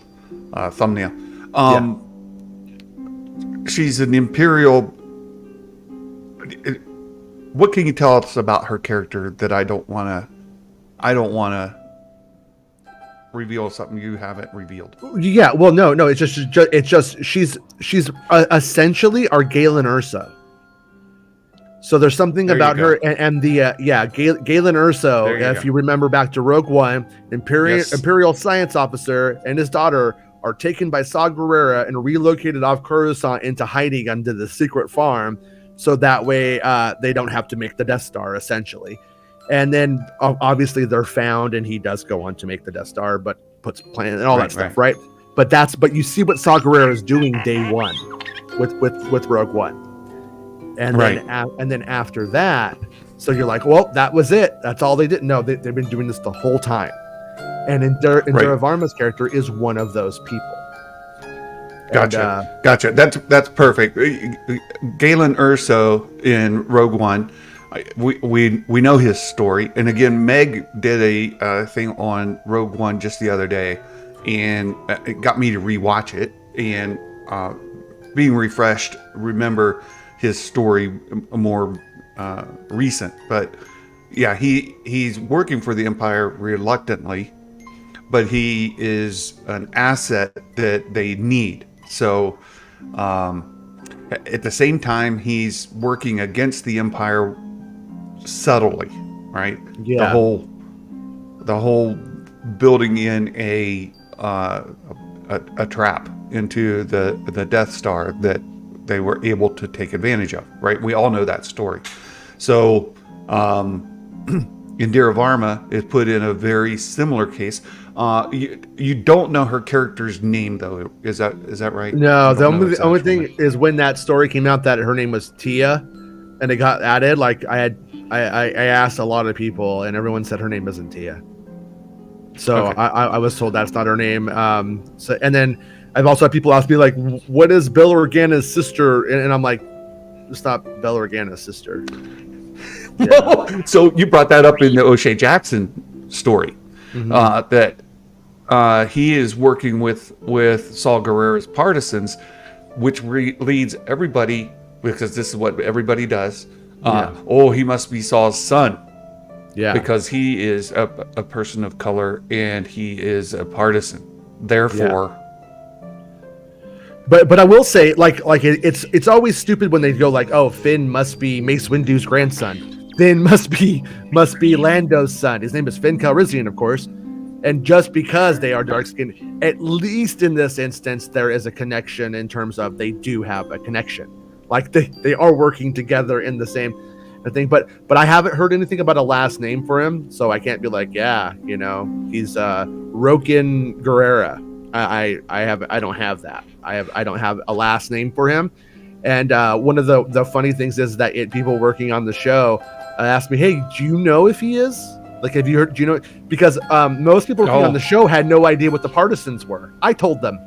thumbnail. She's an Imperial. What can you tell us about her character that I don't want to reveal something you haven't revealed? Yeah, well, no, it's just she's essentially our Galen Urso. So there's something about her and the Galen Urso. If you remember back to Rogue One, Imperial science officer and his daughter are taken by Saw Gerrera and relocated off Coruscant into hiding under the secret farm, so that way they don't have to make the Death Star, essentially. And then obviously they're found, and he does go on to make the Death Star, but puts plan and all that stuff, right? But you see what Saw Gerrera is doing day one with Rogue One. And then after that, so you're like, well, that was it. That's all they did. No, they've been doing this the whole time. And Indira Varma's character is one of those people. Gotcha. Gotcha. That's perfect. Galen Urso in Rogue One, we know his story. And again, Meg did a thing on Rogue One just the other day, and it got me to rewatch it. And being refreshed, remember his story more recent. But yeah, he's working for the Empire reluctantly, but he is an asset that they need. So at the same time, he's working against the Empire subtly, right? Yeah. The whole building in a trap into the Death Star that they were able to take advantage of, right? We all know that story. So Indira Varma is put in a very similar case. You don't know her character's name, though. Is that right? No, the only thing is when that story came out that her name was Tia, and it got added. Like I asked a lot of people, and everyone said her name isn't Tia. So okay. I was told that's not her name. So and then I've also had people ask me like, what is Bail Organa's sister? And I'm like, it's not Bail Organa's sister. Yeah. So you brought that up in the O'Shea Jackson story, that he is working with Saw Gerrera's partisans, which leads everybody, because this is what everybody does. Oh, he must be Saw's son. Yeah, because he is a person of color and he is a partisan. Therefore. Yeah. But I will say, like it's always stupid when they go like, oh, Finn must be Mace Windu's grandson. Finn must be Lando's son. His name is Finn Calrissian, of course. And just because they are dark skinned, at least in this instance, there is a connection in terms of they do have a connection. Like they are working together in the same thing. But I haven't heard anything about a last name for him, so I can't be like, yeah, he's Roken Gerrera. I don't have that. I don't have a last name for him. And one of the funny things is that people working on the show asked me, hey, do you know if he is? Like, have you heard? Do you know? Because most people working on the show had no idea what the partisans were. I told them.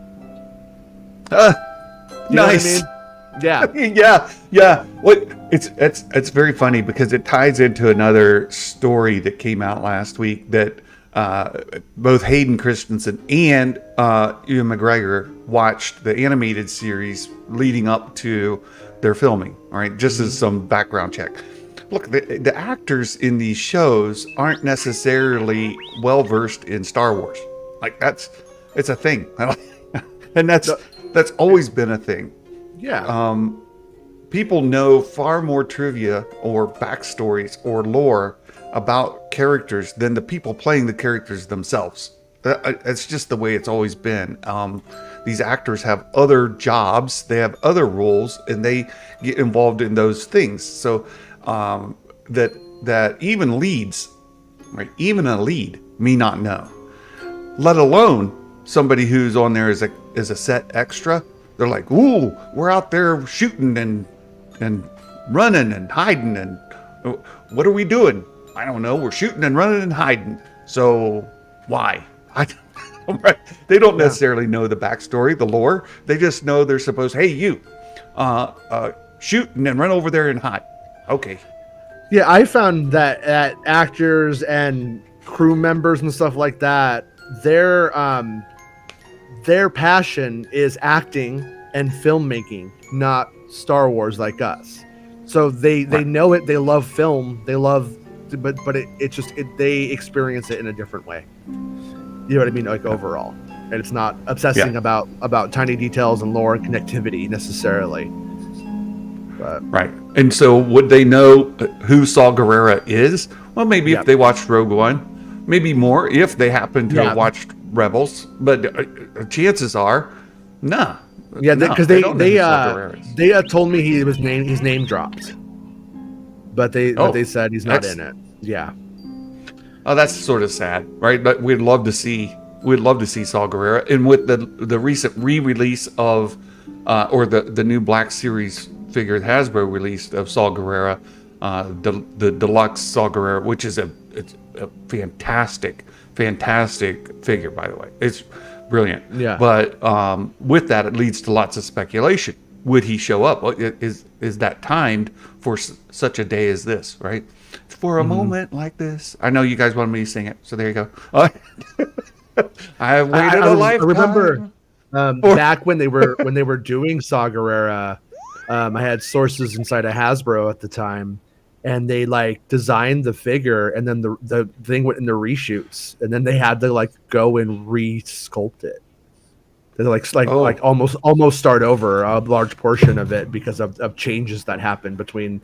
Nice. Yeah. yeah. What? It's very funny because it ties into another story that came out last week that both Hayden Christensen and Ewan McGregor watched the animated series leading up to their filming. All right, just as some background check. Look, the actors in these shows aren't necessarily well versed in Star Wars. Like it's a thing, and that's always been a thing. Yeah. People know far more trivia or backstories or lore about characters than the people playing the characters themselves. It's just the way it's always been. These actors have other jobs, they have other roles, and they get involved in those things. So that even leads, right? Even a lead may not know, let alone somebody who's on there as a set extra. They're like, ooh, we're out there shooting and running and hiding, and what are we doing? I don't know. We're shooting and running and hiding. So why? They don't necessarily know the backstory, the lore. They just know they're supposed, hey, you, shoot and then run over there and hide. Okay. Yeah, I found that actors and crew members and stuff like that, their passion is acting and filmmaking, not Star Wars like us. So they know it. They love film. They love, but they experience it in a different way. You know what I mean? Like overall, and it's not obsessing about tiny details and lore and connectivity necessarily. But, right. And so would they know who Saw Gerrera is? Well, maybe if they watched Rogue One, maybe more if they happen to have watched Rebels. But chances are, no. Yeah, because they told me he's name dropped, but they said he's not in it. Yeah. Oh, that's sort of sad, right? But we'd love to see Saw Gerrera, and with the recent re-release of, or the new Black Series figure Hasbro released of Saw Gerrera, the deluxe Saw Gerrera, which is it's a fantastic figure, by the way. It's brilliant. Yeah. But with that, it leads to lots of speculation. Would he show up? Well, is that timed for such a day as this, right? For a moment like this. I know you guys wanted me to sing it, so there you go. I have waited a lifetime. I remember back when they were doing Saw Gerrera, I had sources inside of Hasbro at the time, and they like designed the figure, and then the thing went into reshoots, and then they had to like go and re-sculpt it. They like almost start over a large portion of it because of changes that happened between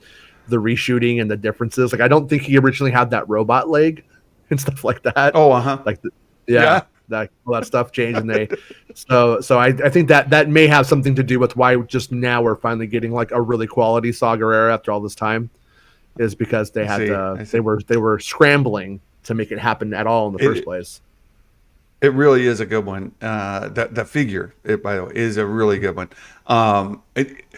the reshooting and the differences. Like I don't think he originally had that robot leg and stuff like that. Like that all that stuff changed, and they so I think that may have something to do with why just now we're finally getting like a really quality Saw Gerrera after all this time, is because they had they were scrambling to make it happen at all in the first place. It really is a good one. That figure, by the way, is a really good one.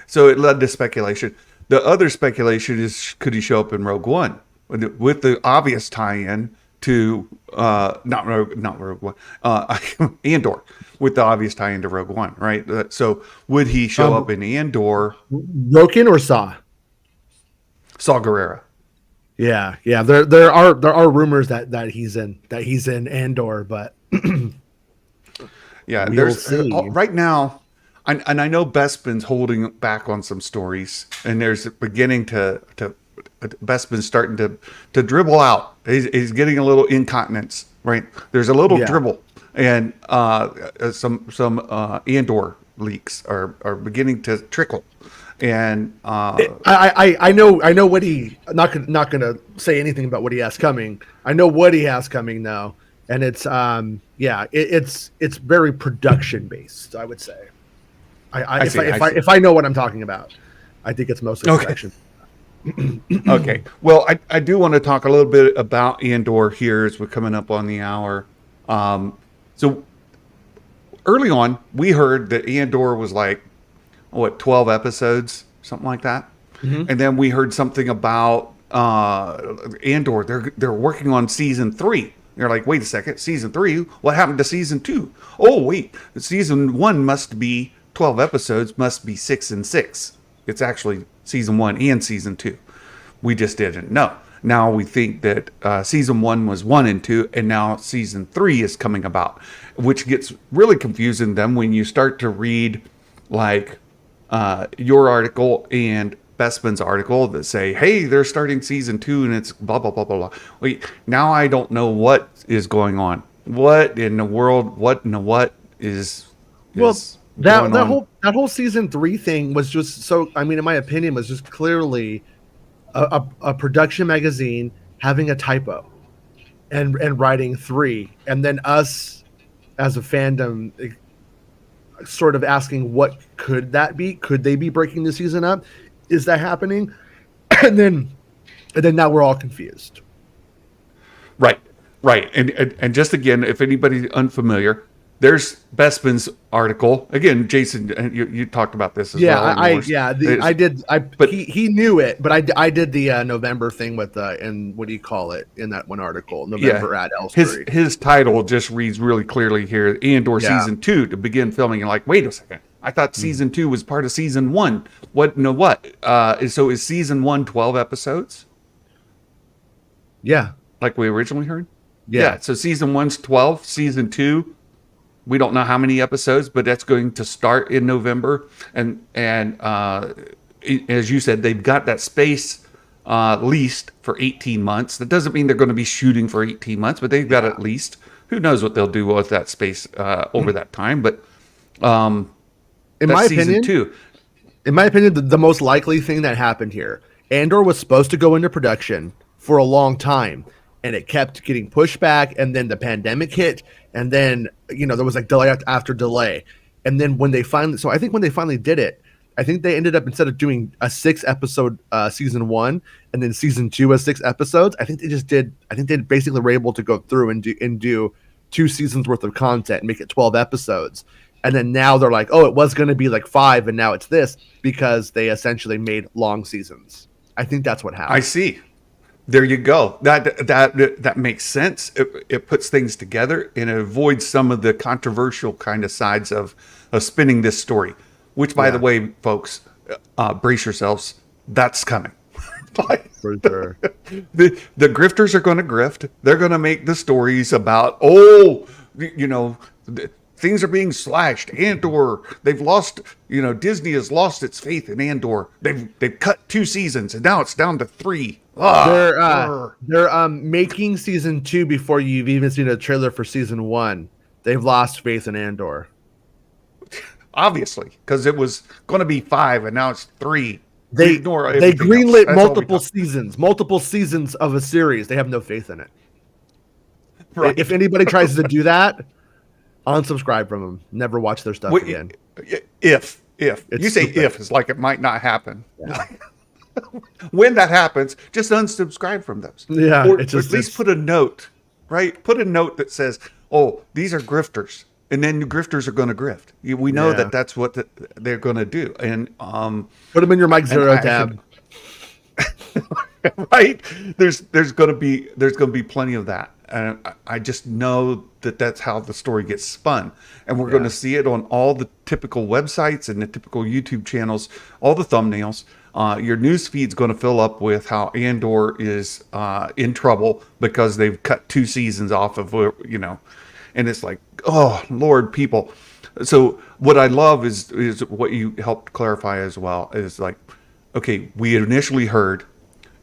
So it led to speculation. The other speculation is, could he show up in Rogue One with the obvious tie-in to not Rogue One, Andor, with the obvious tie-in to Rogue One, right? So would he show up in Andor? Roken or Saw Gerrera. Yeah. There are rumors that he's in Andor, but yeah, there's right now. And I know Bespin's holding back on some stories, and there's beginning to Bespin's starting to dribble out. He's getting a little incontinence, right? There's a little dribble, and some Andor leaks are beginning to trickle. And I know what he not gonna say anything about what he has coming. I know what he has coming though, and it's it's very production based, I would say. If I know what I'm talking about, I think it's mostly production. Okay. Well, I do want to talk a little bit about Andor here as we're coming up on the hour. So early on, we heard that Andor was like 12 episodes, something like that. Mm-hmm. And then we heard something about Andor. They're working on season 3. They're like, wait a second, season 3? What happened to season 2? Oh, wait, season 1 must be 12 episodes, must be 6 and 6. It's actually season 1 and season 2. We just didn't know. Now we think that season 1 was 1 and 2, and now season 3 is coming about, which gets really confusing then when you start to read like your article and Bespin's article that say, hey, they're starting season 2 and it's blah, blah, blah, blah, blah. Wait, now I don't know what is going on. What in the world, that whole season 3 thing was just so, I mean, in my opinion, was just clearly a production magazine having a typo and writing 3, and then us as a fandom sort of asking, what could that be? Could they be breaking the season up? Is that happening? And then now we're all confused. Right. And just again, if anybody's unfamiliar, there's Bespin's article. Again, Jason, you talked about this as well. I did. But he knew it, but I did the November thing with and what do you call it in that one article? November at Ellsbury. His title just reads really clearly here: Andor season 2 to begin filming. You're like, wait a second, I thought season 2 was part of season 1. What? No, what? So is season 1 12 episodes? Yeah. like we originally heard. Yeah. So season 1's 12, season 2, we don't know how many episodes, but that's going to start in November. And as you said, they've got that space leased for 18 months. That doesn't mean they're going to be shooting for 18 months, but they've got at least. Who knows what they'll do with that space over that time? But In my opinion, the most likely thing that happened here, Andor was supposed to go into production for a long time, and it kept getting pushed back, and then the pandemic hit, and then there was like delay after delay, and then when they finally did it, I think they ended up, instead of doing a 6-episode season 1 and then season 2 as 6 episodes, I think they basically were able to go through and do 2 seasons worth of content and make it 12 episodes. And then now they're like, oh, it was going to be like 5, and now it's this, because they essentially made long seasons. I think that's what happened. I see. There you go. That makes sense. It puts things together, and it avoids some of the controversial kind of sides of spinning this story. Which, by the way, folks, brace yourselves. That's coming. For sure. The grifters are going to grift. They're going to make the stories about, things are being slashed. Andor, they've lost, Disney has lost its faith in Andor. They've cut 2 seasons, and now it's down to 3. They're making season 2 before you've even seen a trailer for season 1. They've lost faith in Andor. Obviously, because it was going to be 5, and now it's 3. They greenlit multiple seasons of a series. They have no faith in it. Right. If anybody tries to do that, unsubscribe from them. Never watch their stuff again. If you say stupid. If, it's like it might not happen. Yeah. When that happens, just unsubscribe from those. Yeah, or at least put a note, right? Put a note that says, "Oh, these are grifters," and then the grifters are going to grift. We know that that's what they're going to do, and put them in your Mike Zero tab. Right? There's going to be plenty of that, and I just know that's how the story gets spun, and we're going to see it on all the typical websites and the typical YouTube channels, all the thumbnails. Your news feed's going to fill up with how Andor is in trouble because they've cut 2 seasons off of, and it's like, oh Lord, people. So what I love is what you helped clarify as well, is like, okay, we initially heard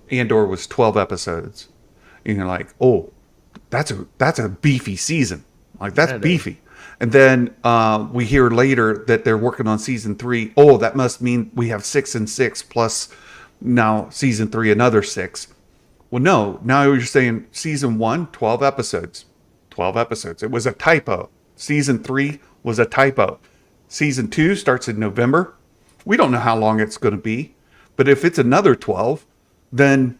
Andor was 12 episodes, and you're like, oh, that's a beefy season, like that's beefy. And then we hear later that they're working on season 3. Oh, that must mean we have 6 and 6 plus now season 3, another 6. Well, no, now you're saying season 1, 12 episodes. 12 episodes. It was a typo. Season 3 was a typo. Season 2 starts in November. We don't know how long it's going to be. But if it's another 12, then,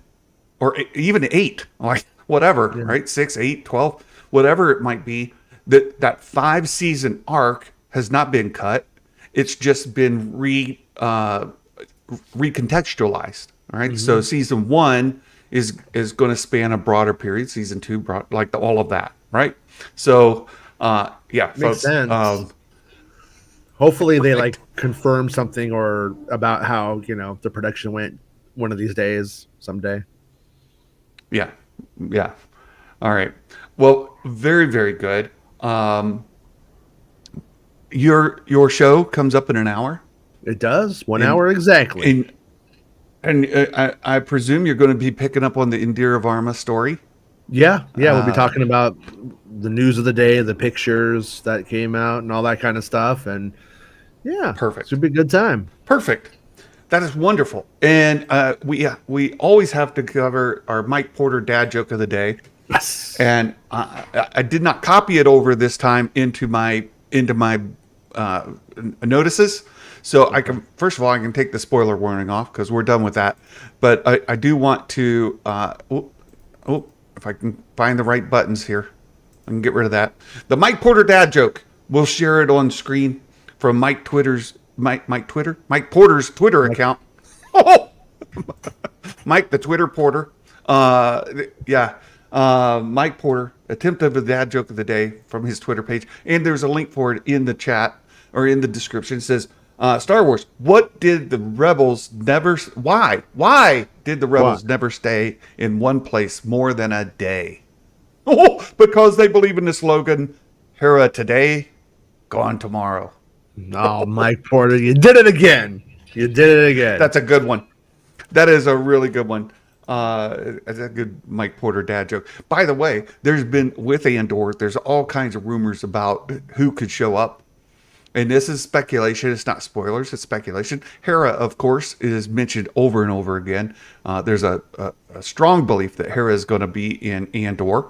or even 8, like whatever, right? 6, 8, 12, whatever it might be. That 5-season arc has not been cut. It's just been recontextualized. All right. Mm-hmm. So season 1 is going to span a broader period. Season 2, all of that. Right. So makes folks, sense. Hopefully they confirm something or about how the production went one of these days, someday. Yeah. All right. Well, very, very good. Your show comes up in an hour. It does. 1 hour exactly. And I presume you're going to be picking up on the Indira Varma story. Yeah. We'll be talking about the news of the day, the pictures that came out, and all that kind of stuff. And perfect. Should be a good time. Perfect. That is wonderful. And we always have to cover our Mike Porter dad joke of the day. Yes. And I did not copy it over this time into my notices. So I can, first of all, I can take the spoiler warning off because we're done with that. But I do want to, if I can find the right buttons here, I can get rid of that. The Mike Porter dad joke. We'll share it on screen from Mike Porter's Twitter account. Oh, Mike the Twitter Porter. Mike Porter, attempt of the dad joke of the day from his Twitter page. And there's a link for it in the chat or in the description. It says, Star Wars. What did the rebels never? Why did the rebels never stay in one place more than a day? Oh, because they believe in the slogan, "Hera today, gone tomorrow." No, Mike Porter, you did it again. You did it again. That's a good one. That is a really good one. That's a good Mike Porter dad joke. By the way, there's been with Andor, there's all kinds of rumors about who could show up. And this is speculation. It's not spoilers. It's speculation. Hera, of course, is mentioned over and over again. There's a strong belief that Hera is going to be in Andor.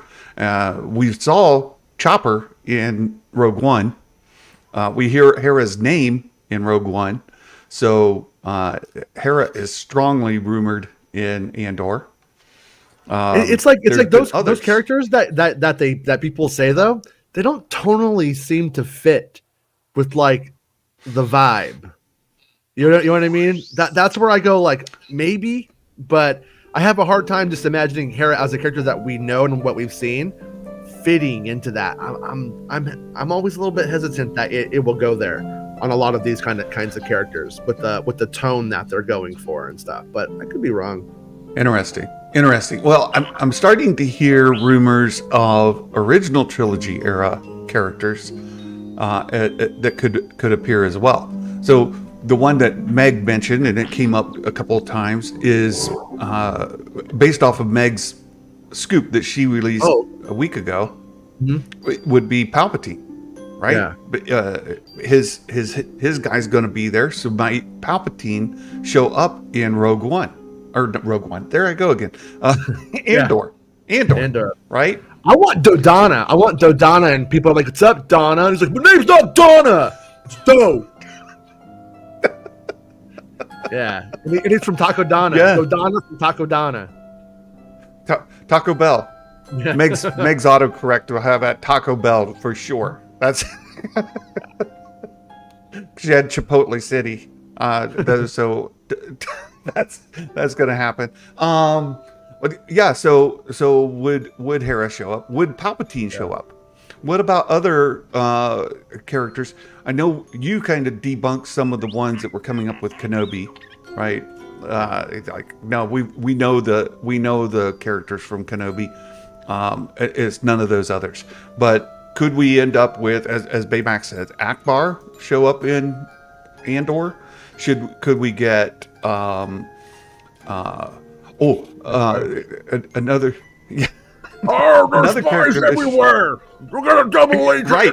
We saw Chopper in Rogue One. We hear Hera's name in Rogue One. So Hera is strongly rumored in Andor. It's like those characters that people say though, they don't tonally seem to fit with like the vibe. You know what I mean? That's where I go like maybe, but I have a hard time just imagining Hera as a character that we know and what we've seen fitting into that. I'm always a little bit hesitant that it will go there on a lot of these kinds of characters with the tone that they're going for and stuff. But I could be wrong. Interesting. Well, I'm starting to hear rumors of original trilogy era characters that could appear as well. So the one that Meg mentioned, and it came up a couple of times, is based off of Meg's scoop that she released a week ago. Mm-hmm. Would be Palpatine, right? Yeah. But his guy's going to be there, so might Palpatine show up in Rogue One? There I go again. Andor. Right? I want Dodonna, and people are like, "What's up, Donna?" And he's like, "My name's not Donna. It's Do." Yeah, and he's from Taco Donna. Yeah. Dodonna from Taco Donna. Taco Bell. Yeah. Meg's autocorrect will have at Taco Bell for sure. That's she had Chipotle City. So that's gonna happen. But yeah, so would Hera show up? Would Palpatine show up? What about other characters? I know you kind of debunked some of the ones that were coming up with Kenobi, right? No, we know the characters from Kenobi. It's none of those others. But could we end up with, as Baymax says, Akbar show up in Andor? Could we get another? Yeah. Oh, there's spies everywhere. We're gonna double agent right.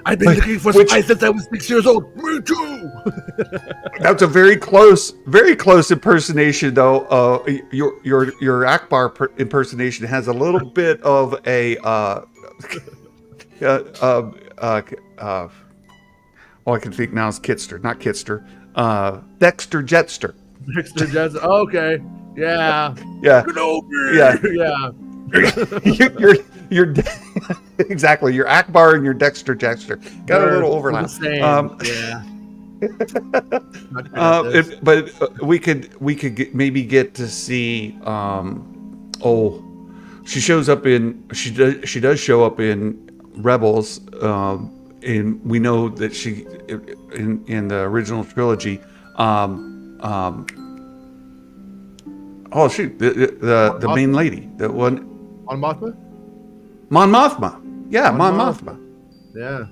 I've been looking for spies since I was 6 years old. Me too. That's a very close impersonation, though. Your Akbar impersonation has a little bit of a all I can think now is Kitster, not Kitster. Dexter Jetster. Dexter Jetster. Oh, okay. Yeah. Yeah. Kenobi. Yeah. You're exactly. You're Akbar and you're Dexter Jetster. Got a little overlap. Yeah. But we could maybe get to see. She shows up in. She does show up in Rebels. And we know that she in the original trilogy. The main lady, the one. Mon Mothma? Mon Mothma. Yeah, Mon Mothma. Yeah.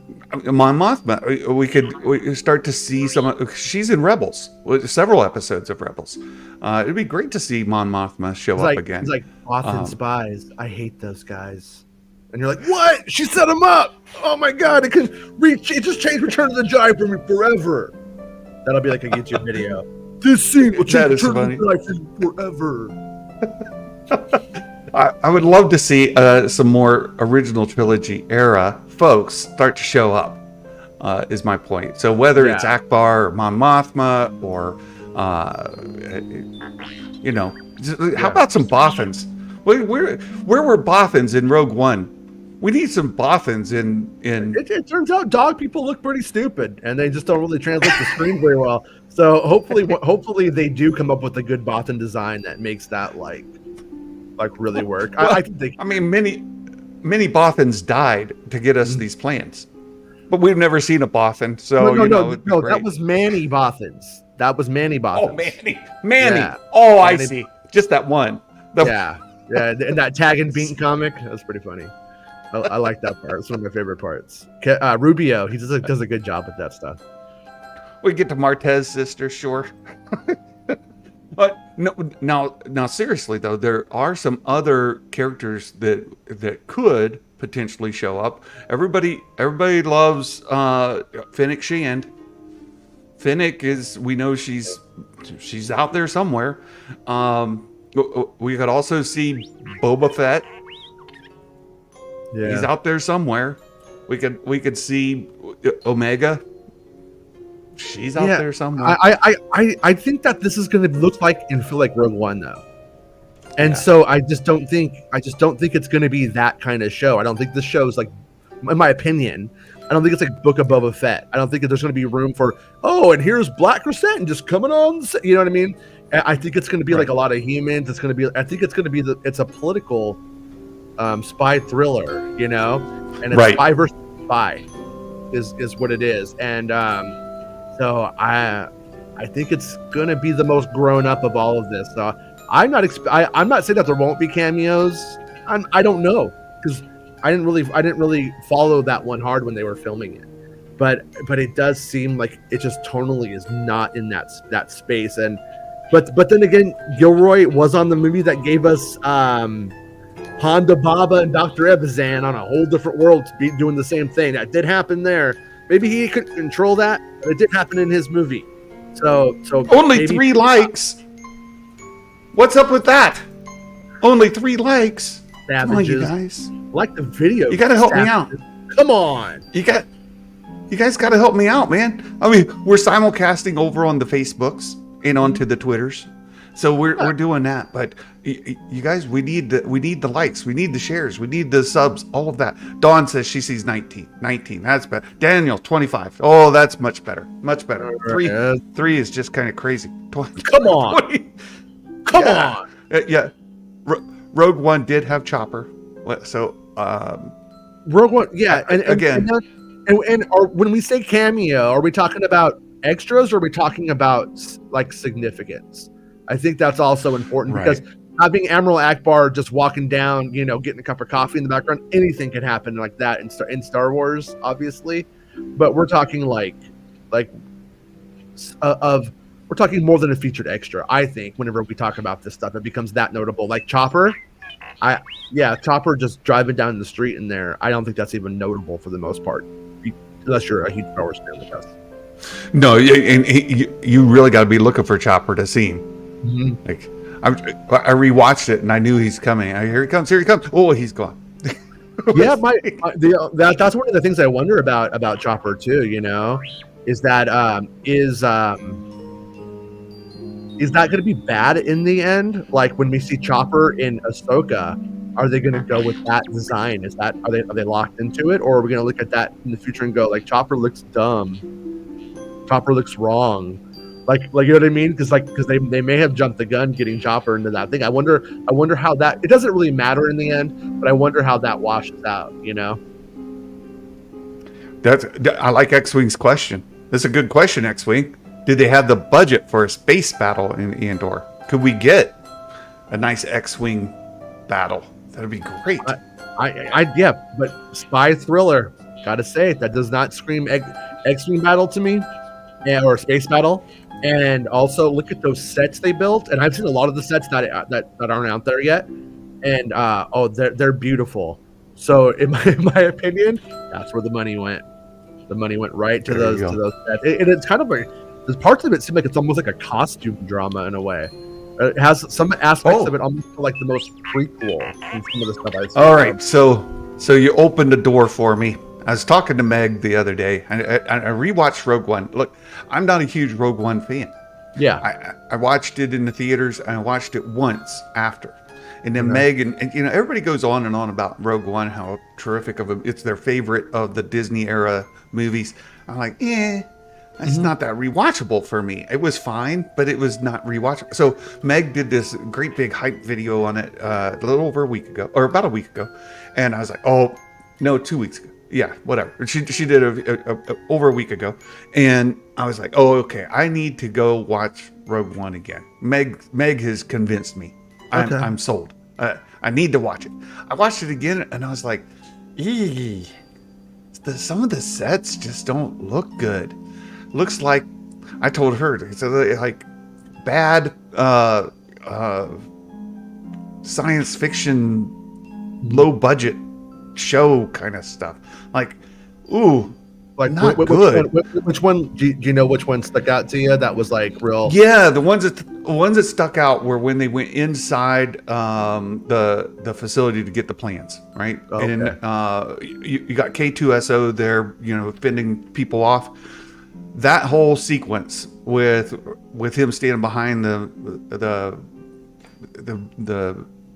Mon Mothma. We could start to see she's in Rebels, several episodes of Rebels. It'd be great to see Mon Mothma show up again. It's like Bothan spies. I hate those guys. And you're like, what? She set him up. Oh my God. It just changed Return of the Jedi for me forever. That'll be like a YouTube video. This scene will change Return of the Jedi for you forever. I would love to see some more original trilogy era folks start to show up, is my point. So whether it's Akbar or Mon Mothma or, how about some Bothans? Where were Bothans in Rogue One? We need some Bothans in. It turns out dog people look pretty stupid, and they just don't really translate the screen very well. So hopefully they do come up with a good Bothan design that makes that like really work. Well, I think many Bothans died to get us these plans. but we've never seen a Bothan, so it'd be no. great. That was Manny Bothans. That was Manny Bothans. Oh, Manny. Yeah. Oh, I Manny. see. Just that one. Yeah, and that Tag and Bean comic, that was pretty funny. I like that part. It's one of my favorite parts. Rubio, he does a good job with that stuff. We get to Martez's sister, sure. But no, now, seriously though, there are some other characters that could potentially show up. Everybody loves Fennec Shand. Fennec we know she's out there somewhere. We could also see Boba Fett. Yeah, He's out there somewhere. We could see Omega. She's out there somewhere. I think that this is going to look like and feel like Rogue One though, and so I just don't think it's going to be that kind of show. I don't think the show is like, in my opinion, I don't think it's like Book of Boba Fett. I don't think that there's going to be room for and here's Black Crescent just coming on. You know what I mean? I think it's going to be like a lot of humans. It's going to be. I think it's going to be it's a political spy thriller, and it's spy versus spy is what it is, and so I think it's gonna be the most grown up of all of this. So I'm not saying that there won't be cameos. I don't know, because I didn't really follow that one hard when they were filming it, but it does seem like it just tonally is not in that space. And but then again, Gilroy was on the movie that gave us Honda Baba and Dr. Ebazan on a whole different world to be doing the same thing. That did happen there. Maybe he couldn't control that, but it did happen in his movie. So only 3 likes. What's up with that? Only 3 likes. Savages. Come on, you guys. Like the video. You gotta help me out. Come on. You guys gotta help me out, man. I mean, we're simulcasting over on the Facebooks and onto the Twitters. So we're doing that, but you guys, we need the likes, we need the shares, we need the subs, all of that. Dawn says she sees 19. That's better. Daniel 25. Oh, that's much better. 3 is just kind of crazy. 20, come on, 20. Come on. Yeah. Rogue One did have Chopper, so Rogue One, yeah, and again, and when we say cameo, are we talking about extras or are we talking about like significance? I think that's also important, because having Admiral Akbar just walking down, getting a cup of coffee in the background, anything can happen like that in Star Wars, obviously. But we're talking we're talking more than a featured extra. I think whenever we talk about this stuff, it becomes that notable. Like Chopper, Chopper just driving down the street in there. I don't think that's even notable for the most part, unless you're a huge Star Wars fan like us. No, and you really got to be looking for Chopper to see him. Mm-hmm. Like I rewatched it and I knew he's coming. Here he comes. Oh, he's gone. Yeah, that's one of the things I wonder about Chopper too. Is that is that going to be bad in the end? Like when we see Chopper in Ahsoka, are they going to go with that design? Are they locked into it, or are we going to look at that in the future and go like Chopper looks dumb, Chopper looks wrong? Like you know what I mean? Because they may have jumped the gun getting Chopper into that thing. I wonder how that. It doesn't really matter in the end, but I wonder how that washes out. I like X-Wing's question. That's a good question, X-Wing. Did they have the budget for a space battle in Andor? Could we get a nice X-Wing battle? That'd be great. Yeah, but spy thriller. Gotta say, that does not scream X-Wing battle to me, or space battle. And also look at those sets they built, and I've seen a lot of the sets that aren't out there yet, and they're beautiful. So in my opinion, that's where the money went. The money went right to those sets. And it's kind of there's parts of it seem like it's almost like a costume drama in a way. It has some aspects of it almost like the most prequel in some of the stuff I've seen. All right, so you opened the door for me. I was talking to Meg the other day. I rewatched Rogue One. Look, I'm not a huge Rogue One fan. Yeah, I watched it in the theaters, and I watched it once after. And then Meg and everybody goes on and on about Rogue One, how terrific it's their favorite of the Disney era movies. I'm like, it's not that rewatchable for me. It was fine, but it was not rewatchable. So Meg did this great big hype video on it a little over a week ago, or about a week ago. And I was like, 2 weeks ago. yeah, whatever. She did over a week ago, and I was like, oh, okay, I need to go watch Rogue One again. Meg has convinced me. I'm sold. I need to watch it. I watched it again, and I was like, eee. Some of the sets just don't look good. Looks like, I told her, it's like bad science fiction, low budget show kind of stuff. Like, ooh, like not good. Which one do you know? Which one stuck out to you? That was like real. Yeah, the ones that stuck out were when they went inside the facility to get the plans, right? Okay. And you got K2SO there, fending people off. That whole sequence with him standing behind the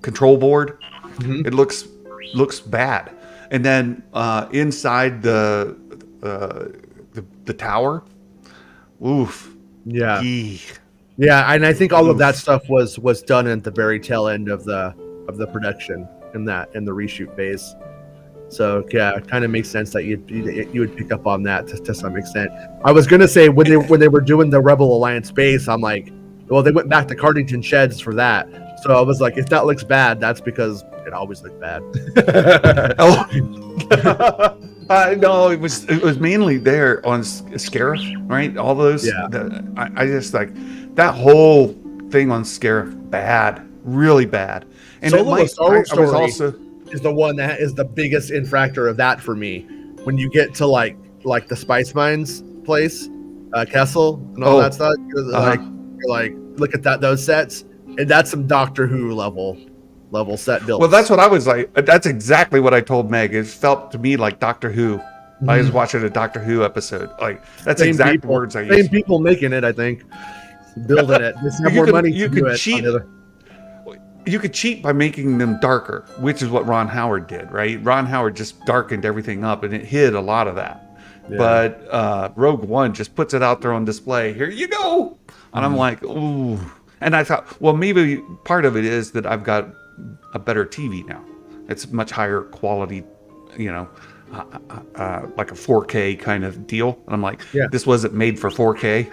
control board, it looks bad. And then inside the tower, oof, yeah, Yee. Yeah, and I think all of that stuff was done at the very tail end of the production in the reshoot phase. So yeah, it kind of makes sense that you would pick up on that to some extent. I was gonna say when they were doing the Rebel Alliance base, I'm like, well, they went back to Cardington Sheds for that. So I was like, if that looks bad, that's because it always looked bad. No, it was mainly there on Scarif, right? All those. Yeah. I just like that whole thing on Scarif, bad, really bad. And Solo I was also is the one that is the biggest infractor of that for me. When you get to like the Spice Mines place, Kessel and all that stuff, you're like, look at those sets, and that's some Doctor Who level set build. Well, that's what I was like. That's exactly what I told Meg. It felt to me like Doctor Who. I was watching a Doctor Who episode. Like that's same exact people, words I used. Same people making it, I think, building it. Just have more money to do it. You could cheat by making them darker, which is what Ron Howard did, right? Ron Howard just darkened everything up, and it hid a lot of that. Yeah. But Rogue One just puts it out there on display. Here you go. And I'm like, ooh. And I thought, well, maybe part of it is that I've got a better TV now. It's much higher quality, like a 4K kind of deal. And I'm like, this wasn't made for 4K.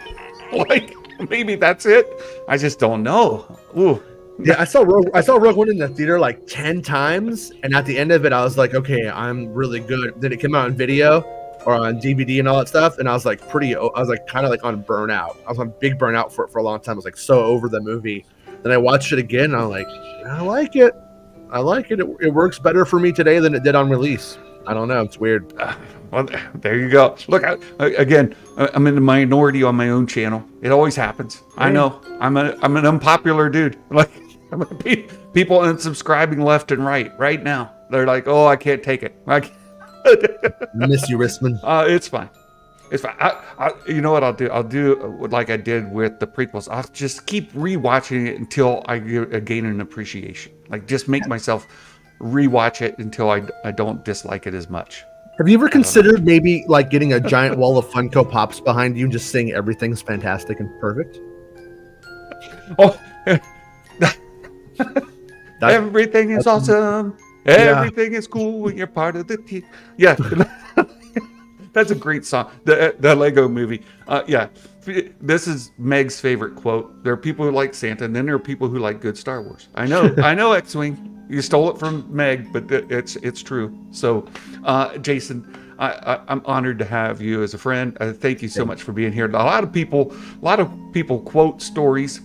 Like, maybe that's it. I just don't know. Ooh. Yeah, I saw Rogue One in the theater like 10 times, and at the end of it, I was like, okay, I'm really good. Then it came out on video or on DVD and all that stuff, and I was like kind of like on burnout. I was on big burnout for a long time. I was like so over the movie. Then I watched it again, and I'm like, I like it. It works better for me today than it did on release. I don't know. It's weird. Well, there you go. Look, again, I'm in the minority on my own channel. It always happens. I know. I'm an unpopular dude. Like, people unsubscribing left and right now. They're like, oh, I can't take it. Miss you, Rissman. It's fine. It's fine. You know what I'll do? I'll do like I did with the prequels. I'll just keep rewatching it until I gain an appreciation. Like, just make myself rewatch it until I don't dislike it as much. Have you ever considered maybe like getting a giant wall of Funko Pops behind you and just saying everything's fantastic and perfect? Oh, everything is awesome. Everything is cool when you're part of the team. Yeah, that's a great song. The Lego Movie. Yeah, this is Meg's favorite quote. There are people who like Santa, and then there are people who like good Star Wars. I know, X-Wing. You stole it from Meg, but it's true. So, Jason, I'm honored to have you as a friend. Thank you so much for being here. A lot of people quote stories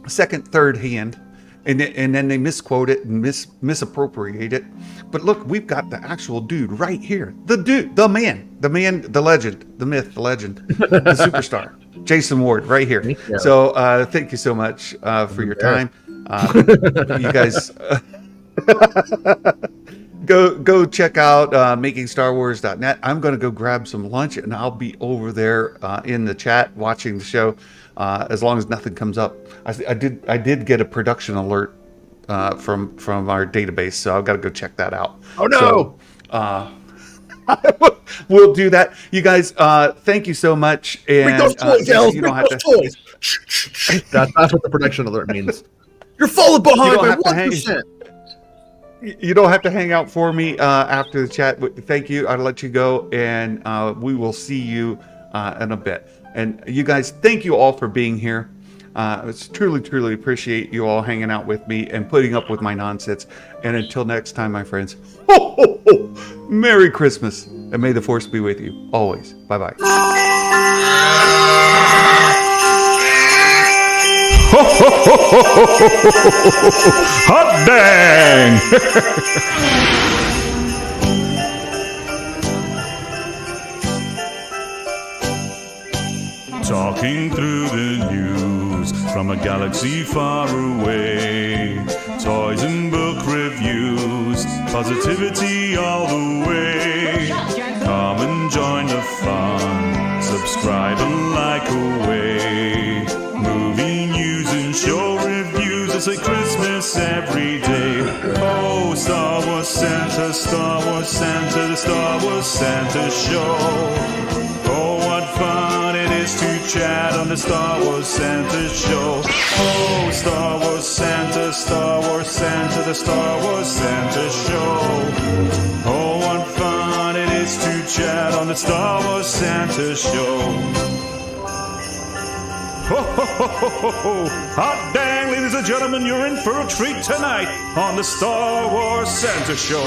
second, third hand, and then they misquote it and misappropriate it. But look, we've got the actual dude right here. The dude, the man, the legend, the myth, the legend, the superstar, Jason Ward, right here. So thank you so much for your time. You guys go check out makingstarwars.net. I'm going to go grab some lunch, and I'll be over there in the chat watching the show as long as nothing comes up. I did get a production alert from our database, so I've got to go check that out. Oh no! So, we'll do that. You guys, thank you so much. And bring those toys, you don't have toys. That's what the production alert means. You're falling behind by 1%. You don't have to hang out for me after the chat. Thank you. I'll let you go, and we will see you in a bit. And you guys, thank you all for being here. It's truly appreciate you all hanging out with me and putting up with my nonsense. And until next time, my friends, ho, ho, ho, Merry Christmas, and may the Force be with you always. Bye-bye. Hot dang! Talking through the news from a galaxy far away. Toys and book reviews, positivity all the way. Come and join the fun, subscribe and like away. Movie news and show reviews, it's like Christmas every day. Oh, Star Wars Santa, Star Wars Santa, the Star Wars Santa show. Oh, what fun it is to chat on the Star Wars Santa show. Oh, Star Wars Santa, Star Wars Santa, the Star Wars Santa show. Oh, what fun it is to chat on the Star Wars Santa show. Ho, ho, ho, ho, ho, ho. Hot dang, ladies and gentlemen, you're in for a treat tonight on the Star Wars Santa show.